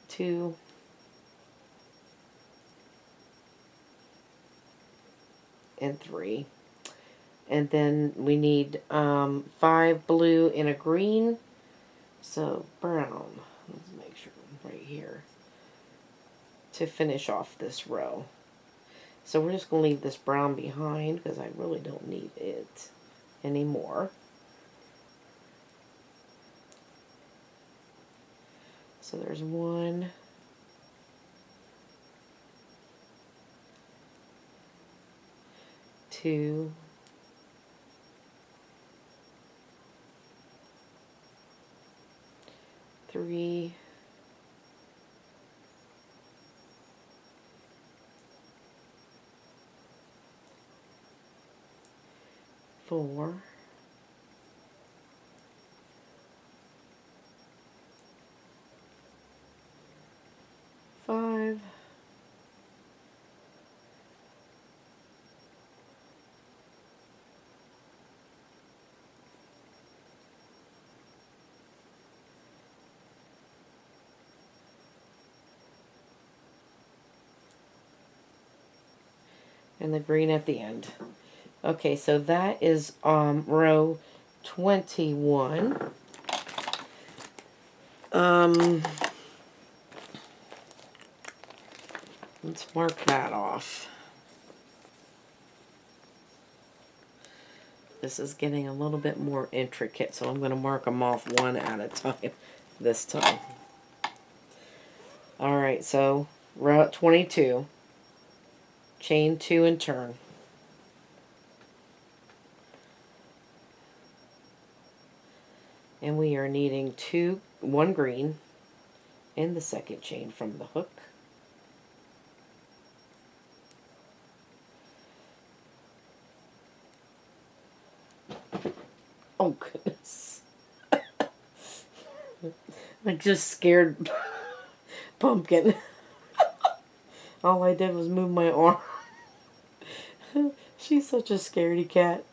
2, and 3. And then we need 5 blue and a green. So brown, let's make sure right here to finish off this row. So we're just going to leave this brown behind because I really don't need it anymore. So there's 1, 2, 3, 4, 5, and the green at the end. Okay, so that is row 21. Let's mark that off. This is getting a little bit more intricate, so I'm going to mark them off one at a time this time. Alright, so row 22. Chain 2 and turn. And we are needing 1 green in the second chain from the hook. Oh goodness. I just scared Pumpkin. All I did was move my arm. She's such a scaredy cat.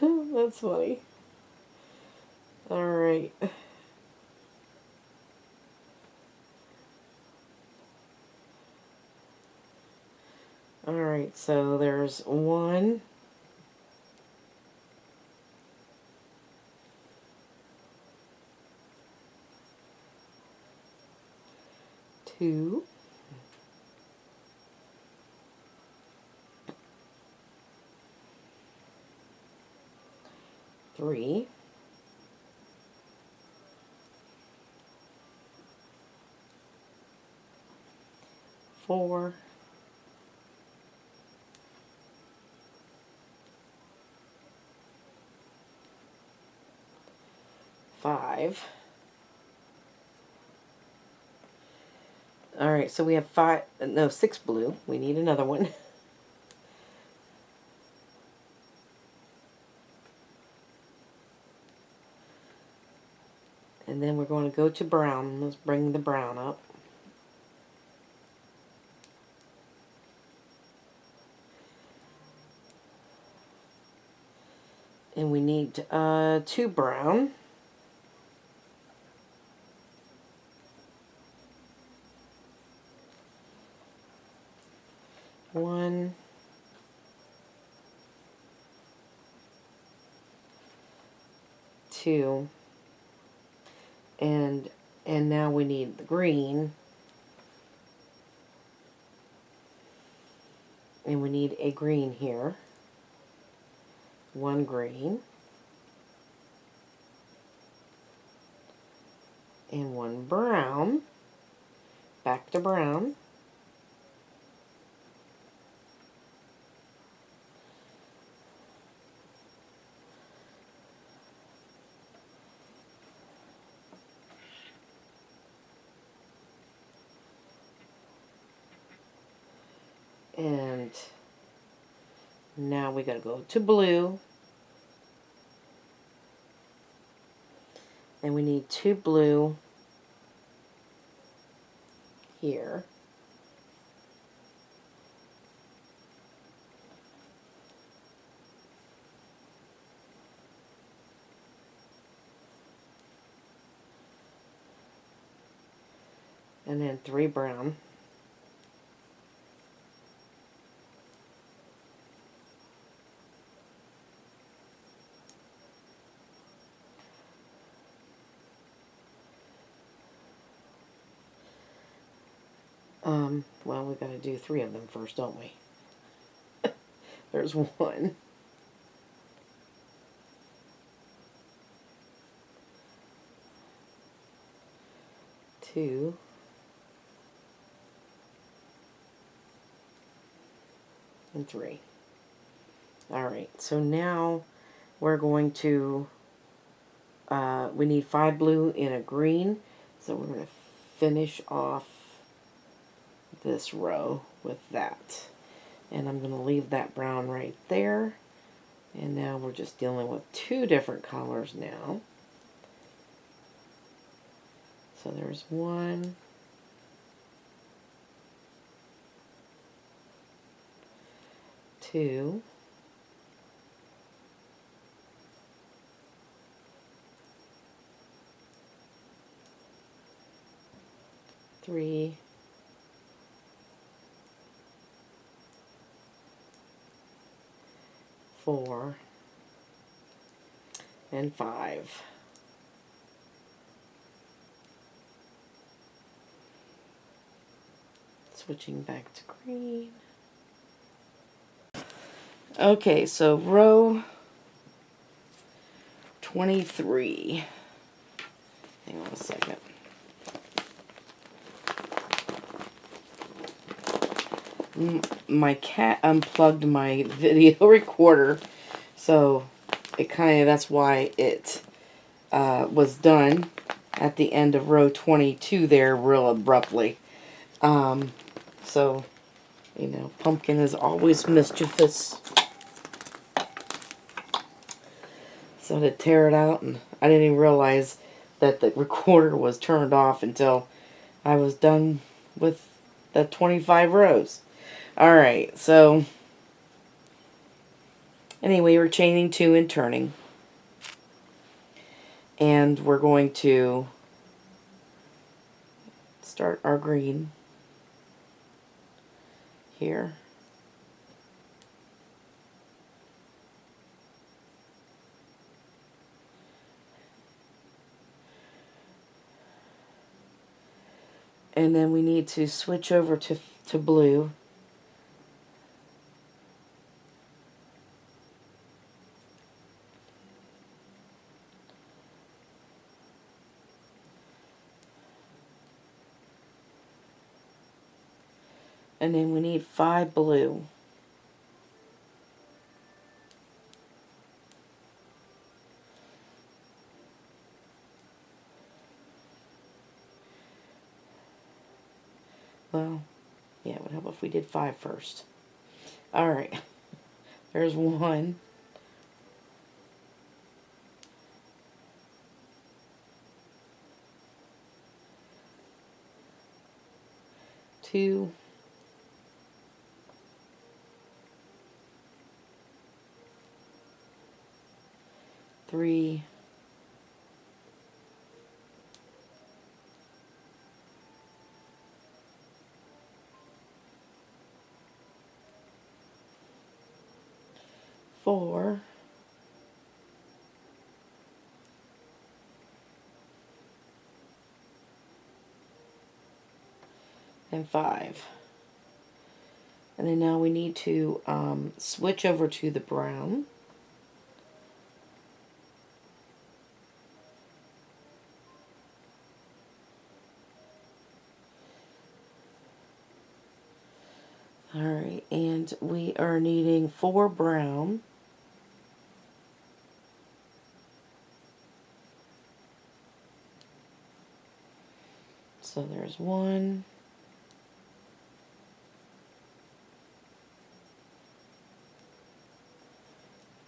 That's funny. Alright. Alright, so there's 1, 2, 3, 4, 5. Alright, so we have 6 blue. We need another one. And then we're going to go to brown. Let's bring the brown up. And we need 2 brown. One, 2, and now we need the green, and we need a green here. 1 green and 1 brown. Back to brown. And Now we gotta go to blue. And we need 2 blue here. And then 3 brown. Well, we gotta do 3 of them first, don't we? There's 1. 2. And 3. Alright, so now we're going to, we need 5 blue and a green, so we're going to finish off this row with that. And I'm going to leave that brown right there. And now we're just dealing with 2 different colors now. So there's 1. 2. 3. 4. And 5. Switching back to green. Okay, so row 23. Hang on a second. My cat unplugged my video recorder, so it that's why it was done at the end of row 22 there real abruptly. So, you know, Pumpkin is always mischievous. So to tear it out, and I didn't even realize that the recorder was turned off until I was done with the 25 rows. Alright, so anyway, we're chaining 2 and turning. And we're going to start our green here. And then we need to switch over to blue. And then we need 5 blue. Well, yeah, it would help if we did 5 first. Alright, there's 1. 2. 3. 4. And 5. And then now we need to switch over to the brown. Alright, and we are needing 4 brown. So there's 1.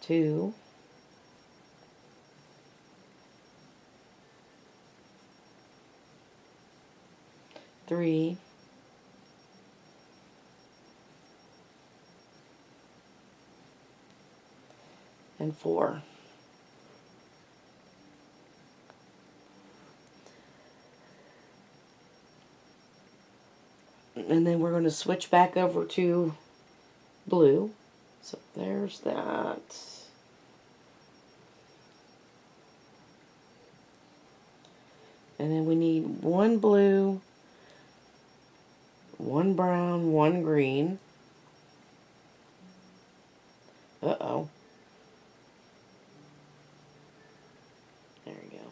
2, 3, and 4. And then we're going to switch back over to blue. So there's that. And then we need 1 blue, 1 brown, 1 green. Uh-oh. There we go.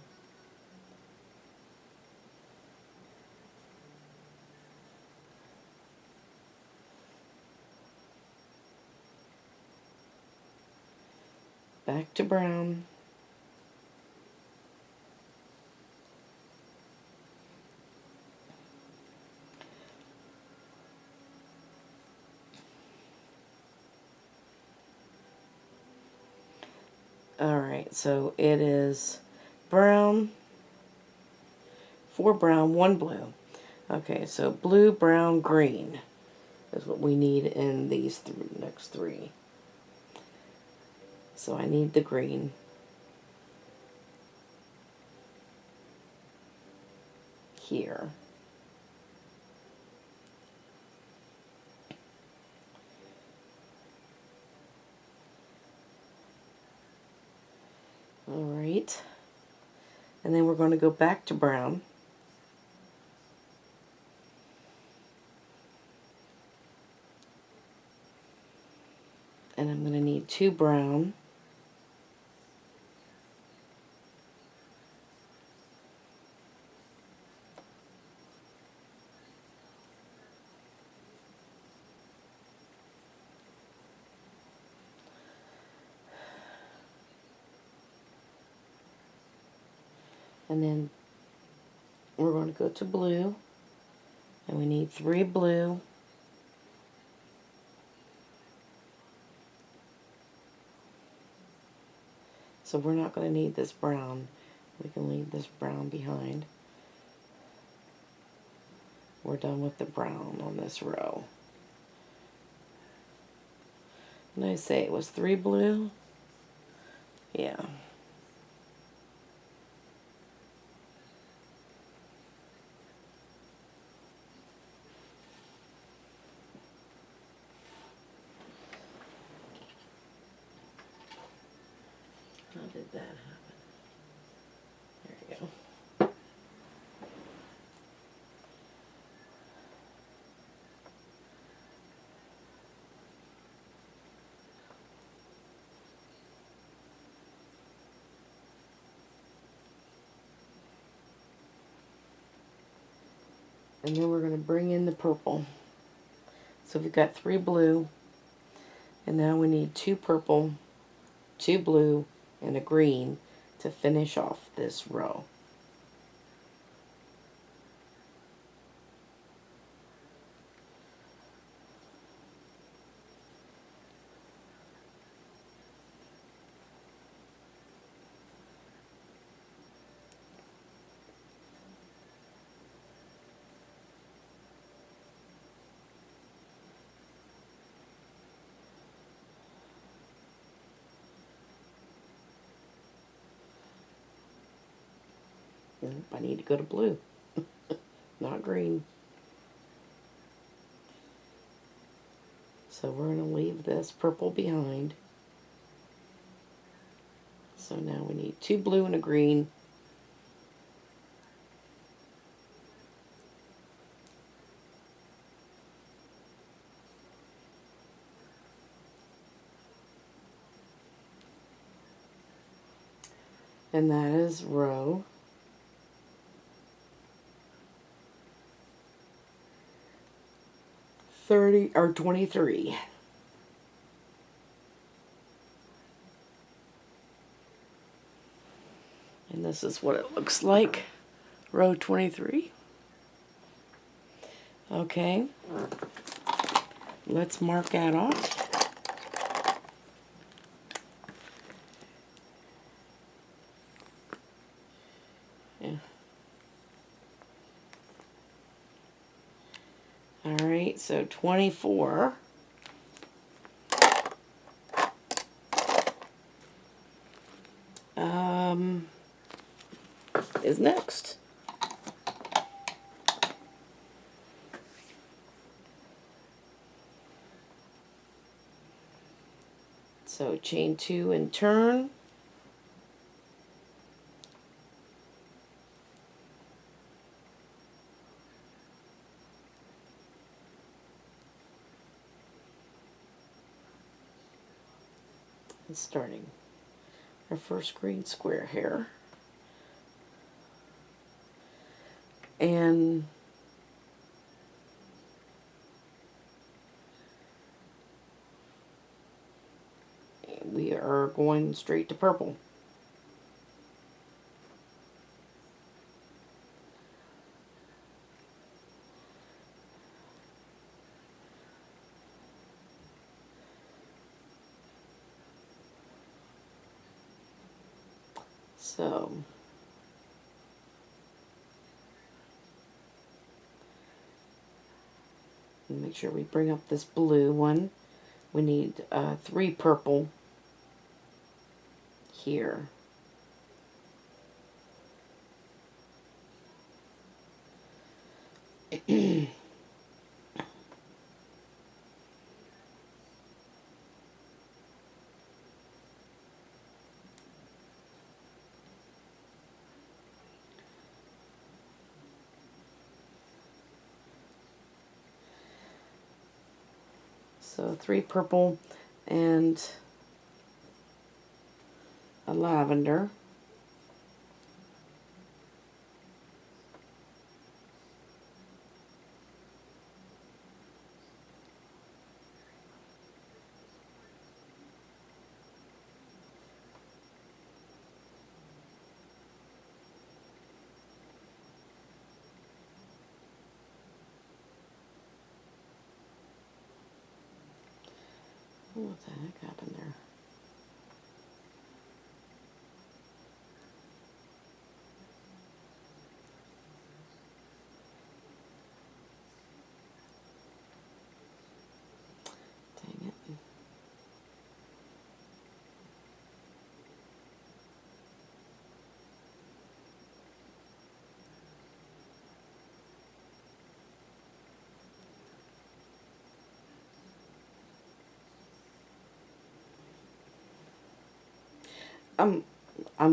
Back to brown. Alright, so it is brown, 4 brown, 1 blue. Okay, so blue, brown, green is what we need in these next 3. So I need the green. Here. Alright. And then we're going to go back to brown. And I'm going to need 2 brown. And then we're going to go to blue. And we need 3 blue. So we're not going to need this brown. We can leave this brown behind. We're done with the brown on this row. Did I say it was 3 blue? Yeah. How did that happen? There we go. And then we're going to bring in the purple. So we've got 3 blue, and now we need 2 purple, 2 blue, and a green to finish off this row. And I need to go to blue, not green. So we're going to leave this purple behind. So now we need 2 blue and a green. And that is row 30 or 23. And this is what it looks like, row 23. Okay, let's mark that off. All right, so 24 is next. So chain 2 and turn. And starting our first green square here. And we are going straight to purple. So make sure we bring up this blue one. We need 3 purple here. So 3 purple and a lavender. What the heck happened there? Dang it. I'm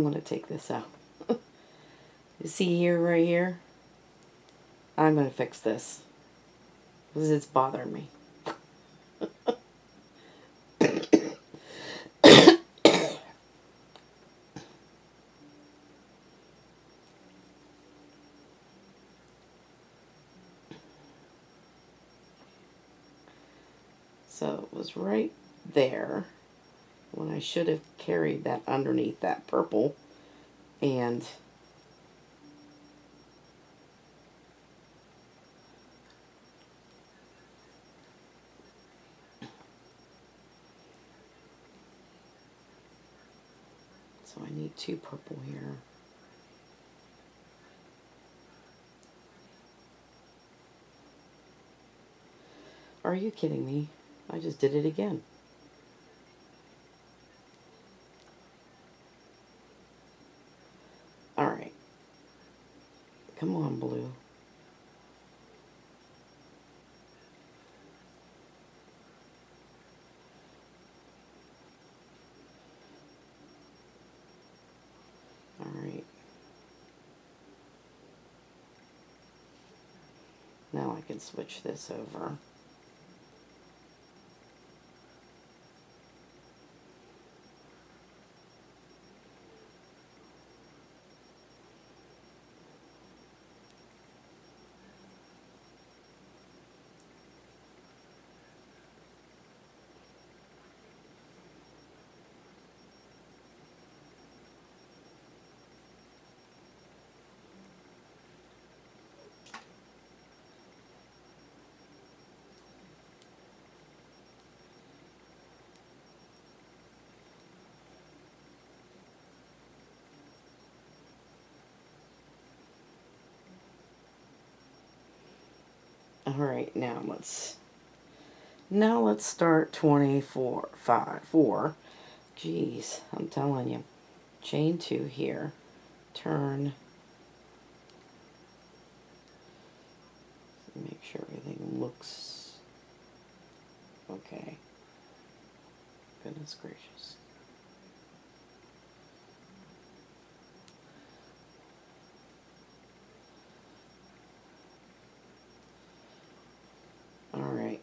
going to take this out. You see here, right here? I'm going to fix this because it's bothering me. So it was right there when I should have carried that underneath that purple, and so I need 2 purple here. Are you kidding me? I just did it again. Alright. Come on, blue. Alright. Now I can switch this over. Alright, now let's start 24, 5, 4. Geez, I'm telling you. Chain 2 here. Turn. Make sure everything looks okay. Goodness gracious. Alright.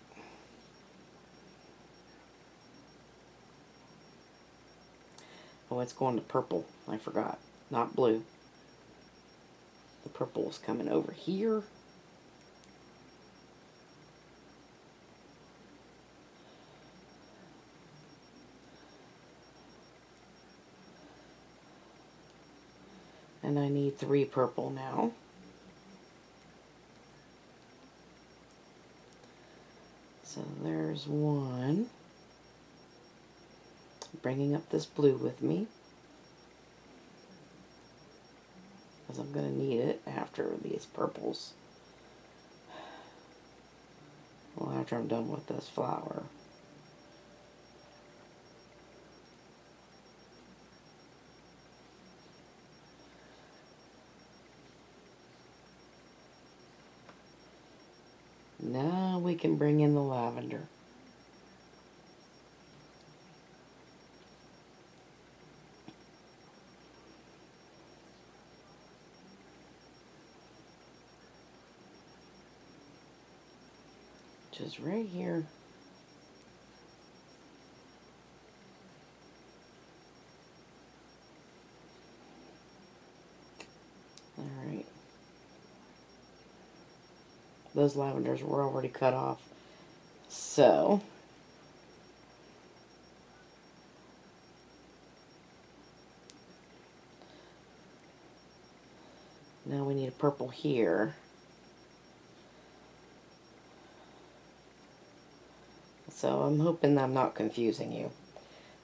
Oh, it's going to purple. I forgot. Not blue. The purple is coming over here. And I need 3 purple now. So there's 1. Bringing up this blue with me, because I'm going to need it after these purples. Well, after I'm done with this flower. Now we can bring in the lavender. Which is right here. Alright. Those lavenders were already cut off. So, now we need a purple here. So I'm hoping I'm not confusing you.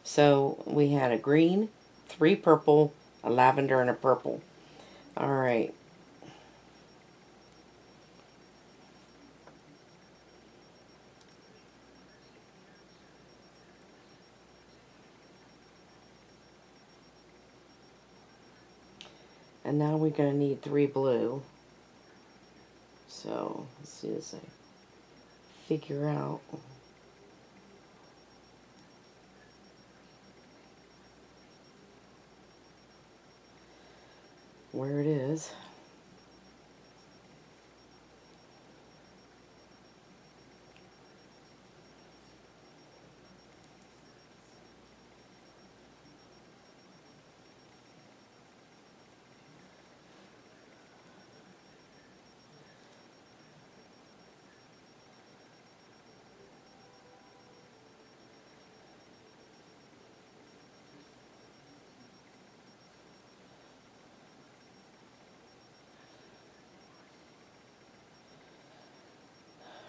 So we had a green, 3 purple, a lavender, and a purple. Alright. And now we're going to need 3 blue. So, let's see this. I figure out where it is.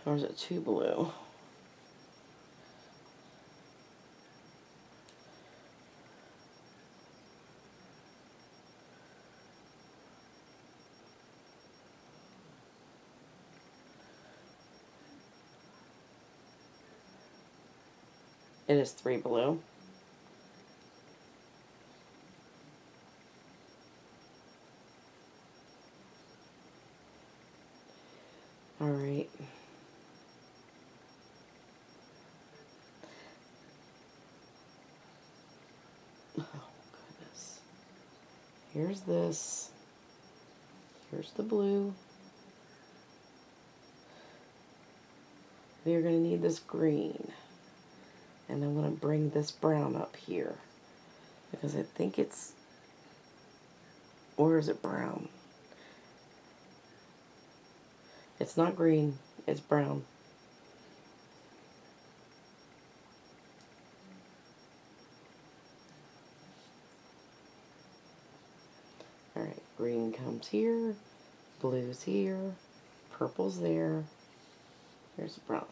Or is it 2 blue? It is 3 blue. Alright. Oh, goodness. Here's this. Here's the blue. We're going to need this green. And I'm going to bring this brown up here. Because I think it's... Or is it brown? It's not green. It's brown. Alright, green comes here. Blue's here. Purple's there. Here's the brown.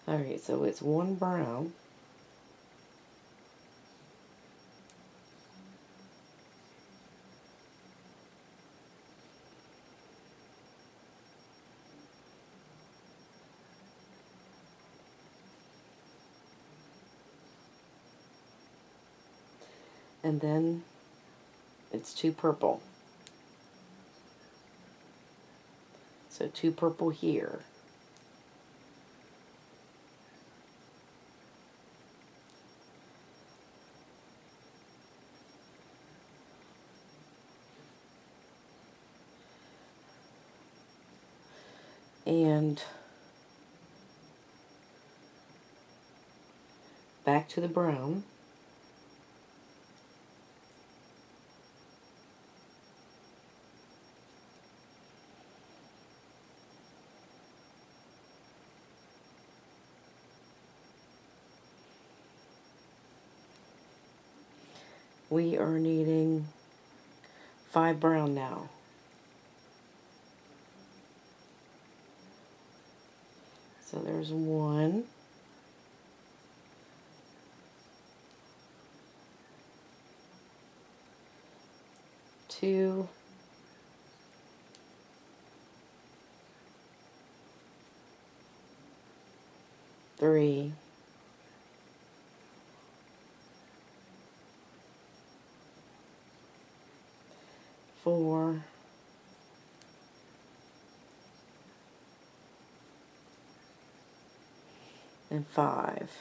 Alright, so it's 1 brown. And then it's 2 purple. So 2 purple here. And back to the brown. We are needing 5 brown now. So there's 1. 2. 3. 4. 5.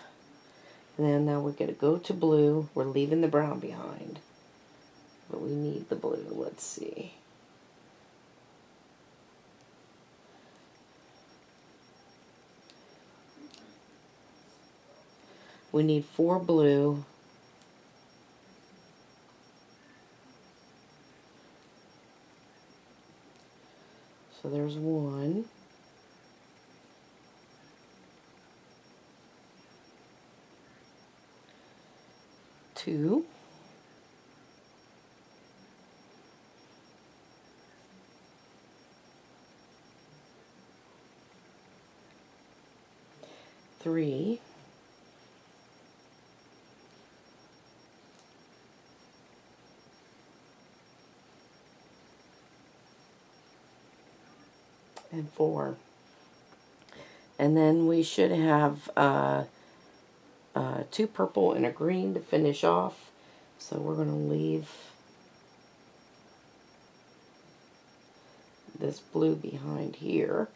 And then now we're going to go to blue. We're leaving the brown behind. But we need the blue. Let's see. We need 4 blue. So there's 1. 2. 3. 4. And then we should have 2 purple and a green to finish off. So we're going to leave this blue behind here.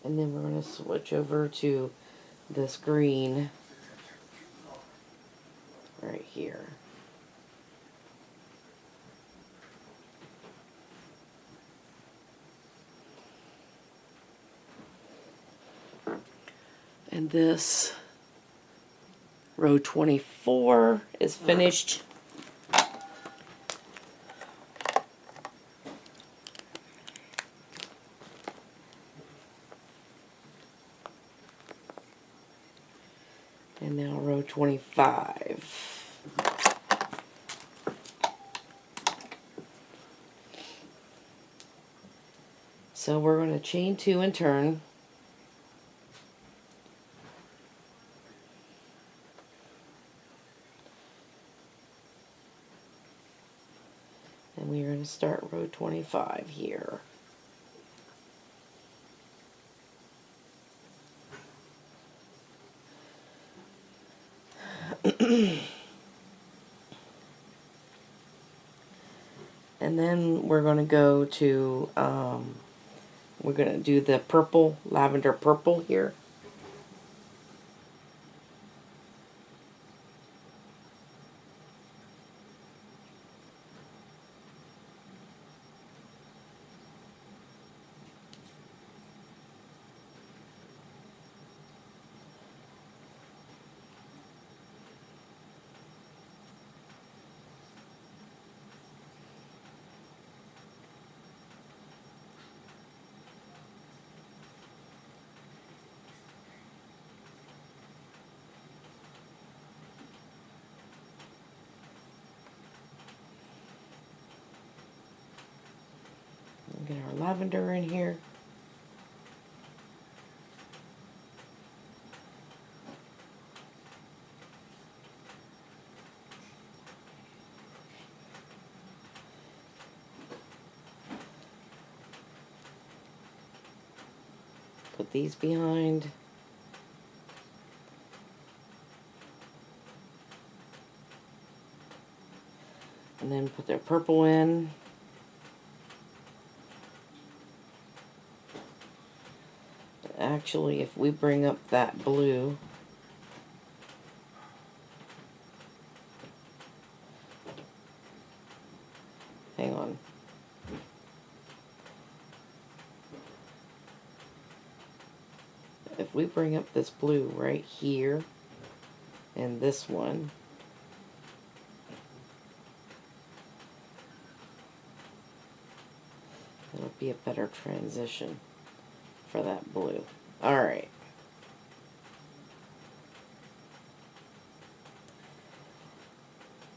And then we're going to switch over to this green right here. And this row 24 is finished. And now row 25. So we're going to chain 2 and turn. And we're going to start row 25 here. And then we're going to go to, we're going to do the purple, lavender purple here. lavender in here. Put these behind. And then put their purple in. Actually, if we bring up that blue, hang on. If we bring up this blue right here, and this one, it'll be a better transition for that blue. Alright.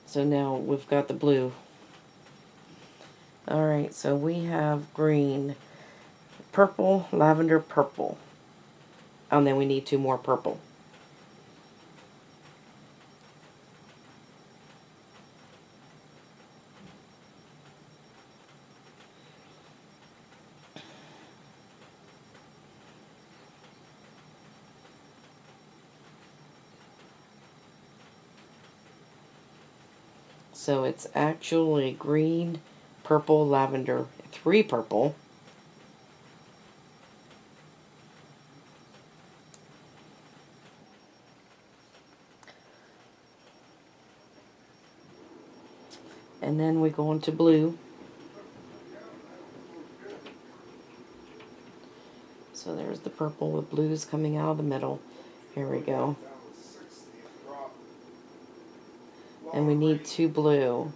So now we've got the blue. Alright, so we have green, purple, lavender, purple. And then we need 2 more purple. So it's actually green, purple, lavender, 3 purple. And then we go into blue. So there's the purple with blues coming out of the middle. Here we go. And we need 2 blue.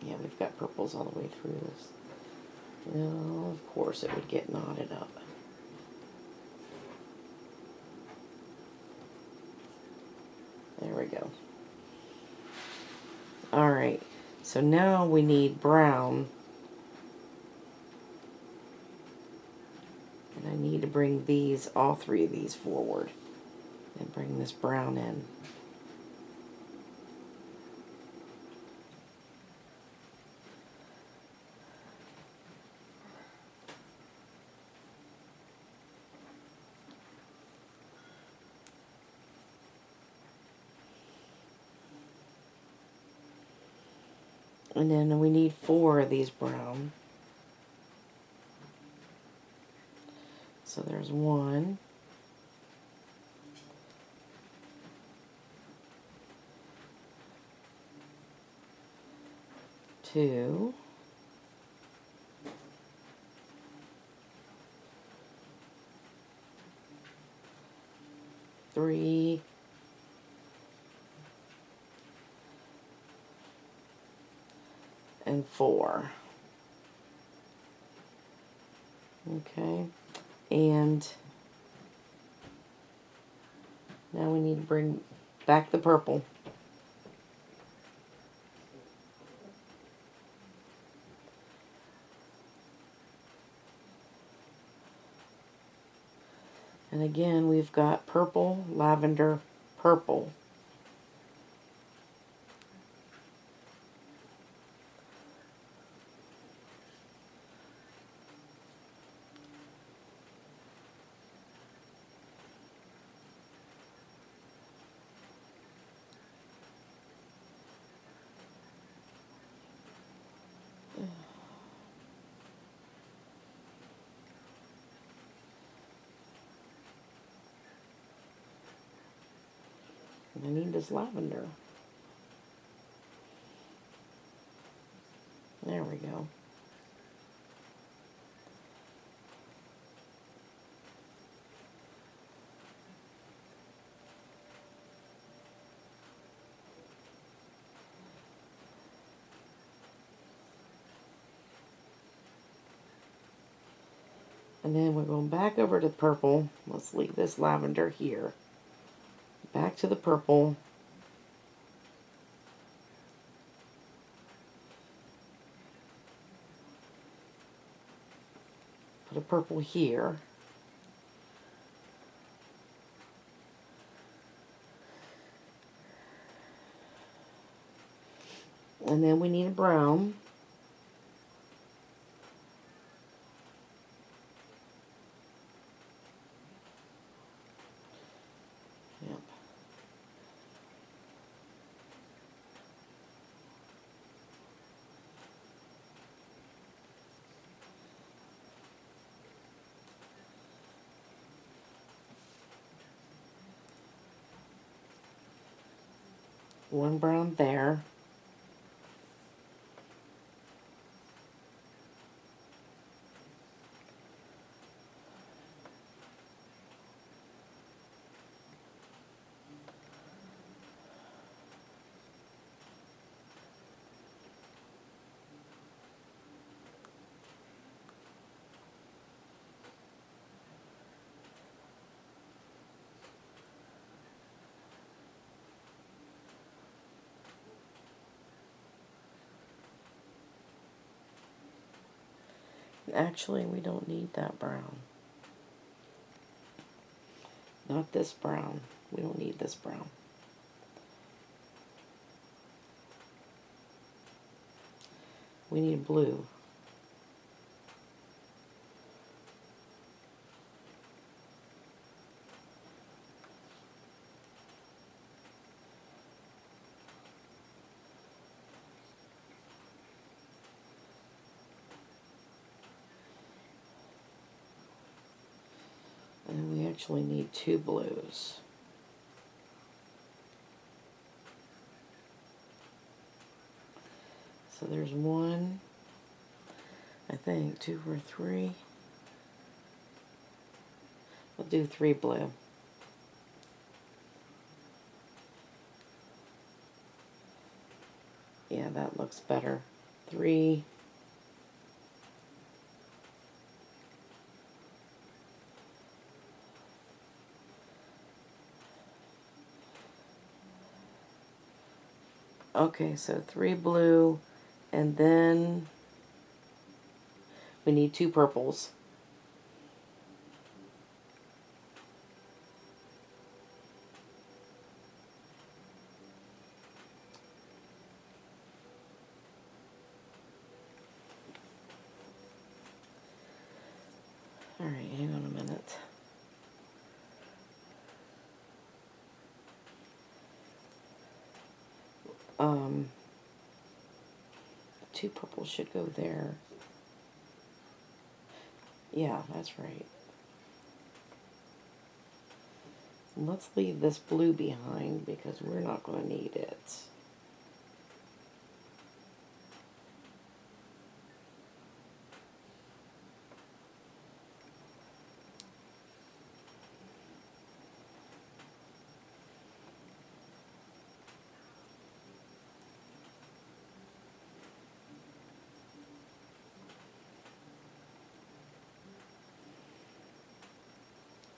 Yeah, we've got purples all the way through this. Well, of course it would get knotted up. There we go. Alright, so now we need brown. And I need to bring these, all 3 of these forward. And bring this brown in. And then we need 4 of these brown. So there's 1. 2. 3. And 4. Okay, and now we need to bring back the purple. And again, we've got purple, lavender, purple. I need this lavender. There we go. And then we're going back over to purple. Let's leave this lavender here. Back to the purple. Put a purple here. And then we need a brown. Yep. One brown there. Actually, we don't need that brown. Not this brown. We don't need this brown. We need blue. And we actually need two blues. So there's one, I think, 2 or 3. We'll do 3 blue. Yeah, that looks better. 3. Okay, so 3 blue, and then we need 2 purples. Alright, hang on a minute. Um, 2 purples should go there. Yeah, that's right. Let's leave this blue behind because we're not going to need it.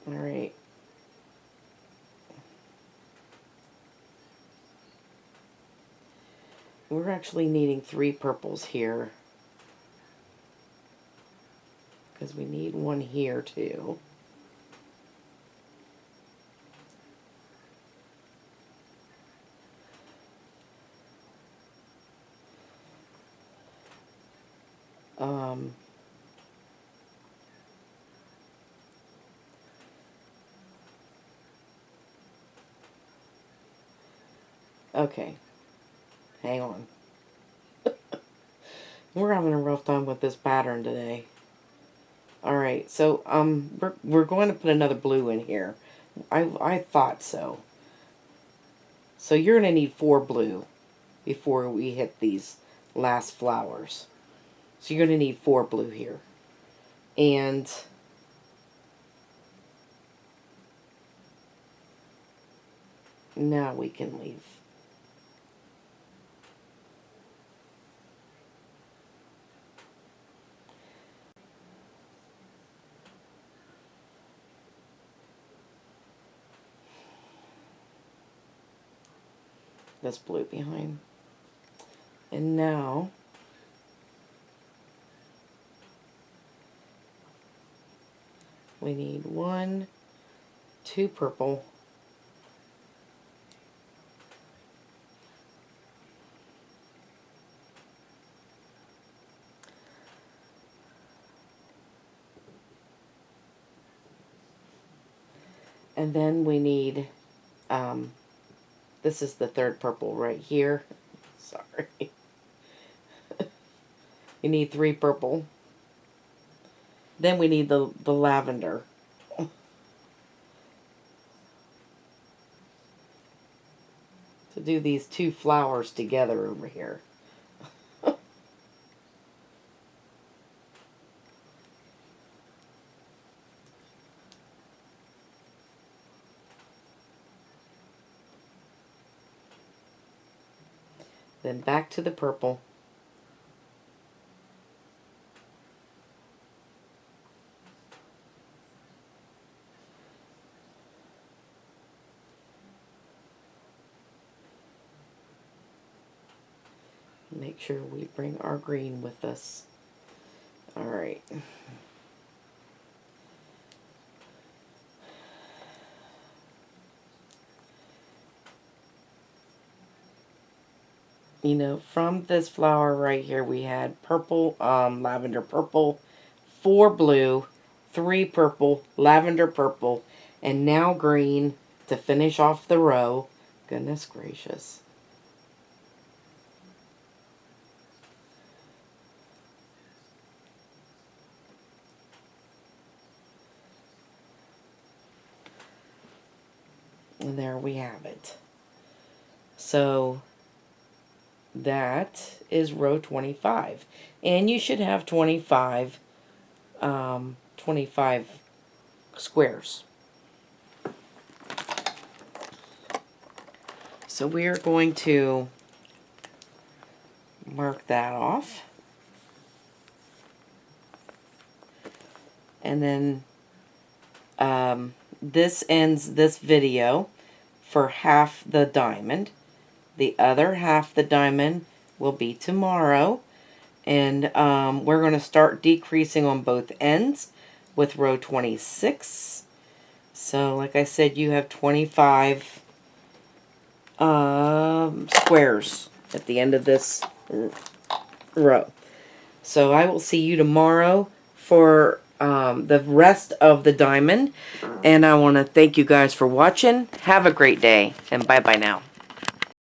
Alright. We're actually needing 3 purples here. Because we need one here too. Okay. Hang on. We're having a rough time with this pattern today. Alright, so we're going to put another blue in here. I thought so. So you're going to need 4 blue before we hit these last flowers. So you're going to need 4 blue here. And now we can leave. this blue behind. And now we need 1, 2 purple, and then we need, this is the 3rd purple right here. Sorry. You need 3 purple. Then we need the lavender. To do these 2 flowers together over here. Then back to the purple. Make sure we bring our green with us. Alright. You know, from this flower right here, we had purple, lavender purple, 4 blue, 3 purple, lavender purple, and now green to finish off the row. Goodness gracious. And there we have it. So that is row 25. And you should have 25 squares. So we are going to mark that off. And then this ends this video for half the diamond. The other half the diamond will be tomorrow. And we're going to start decreasing on both ends with row 26. So like I said, you have 25 squares at the end of this row. So I will see you tomorrow for the rest of the diamond. And I want to thank you guys for watching. Have a great day, and bye-bye now.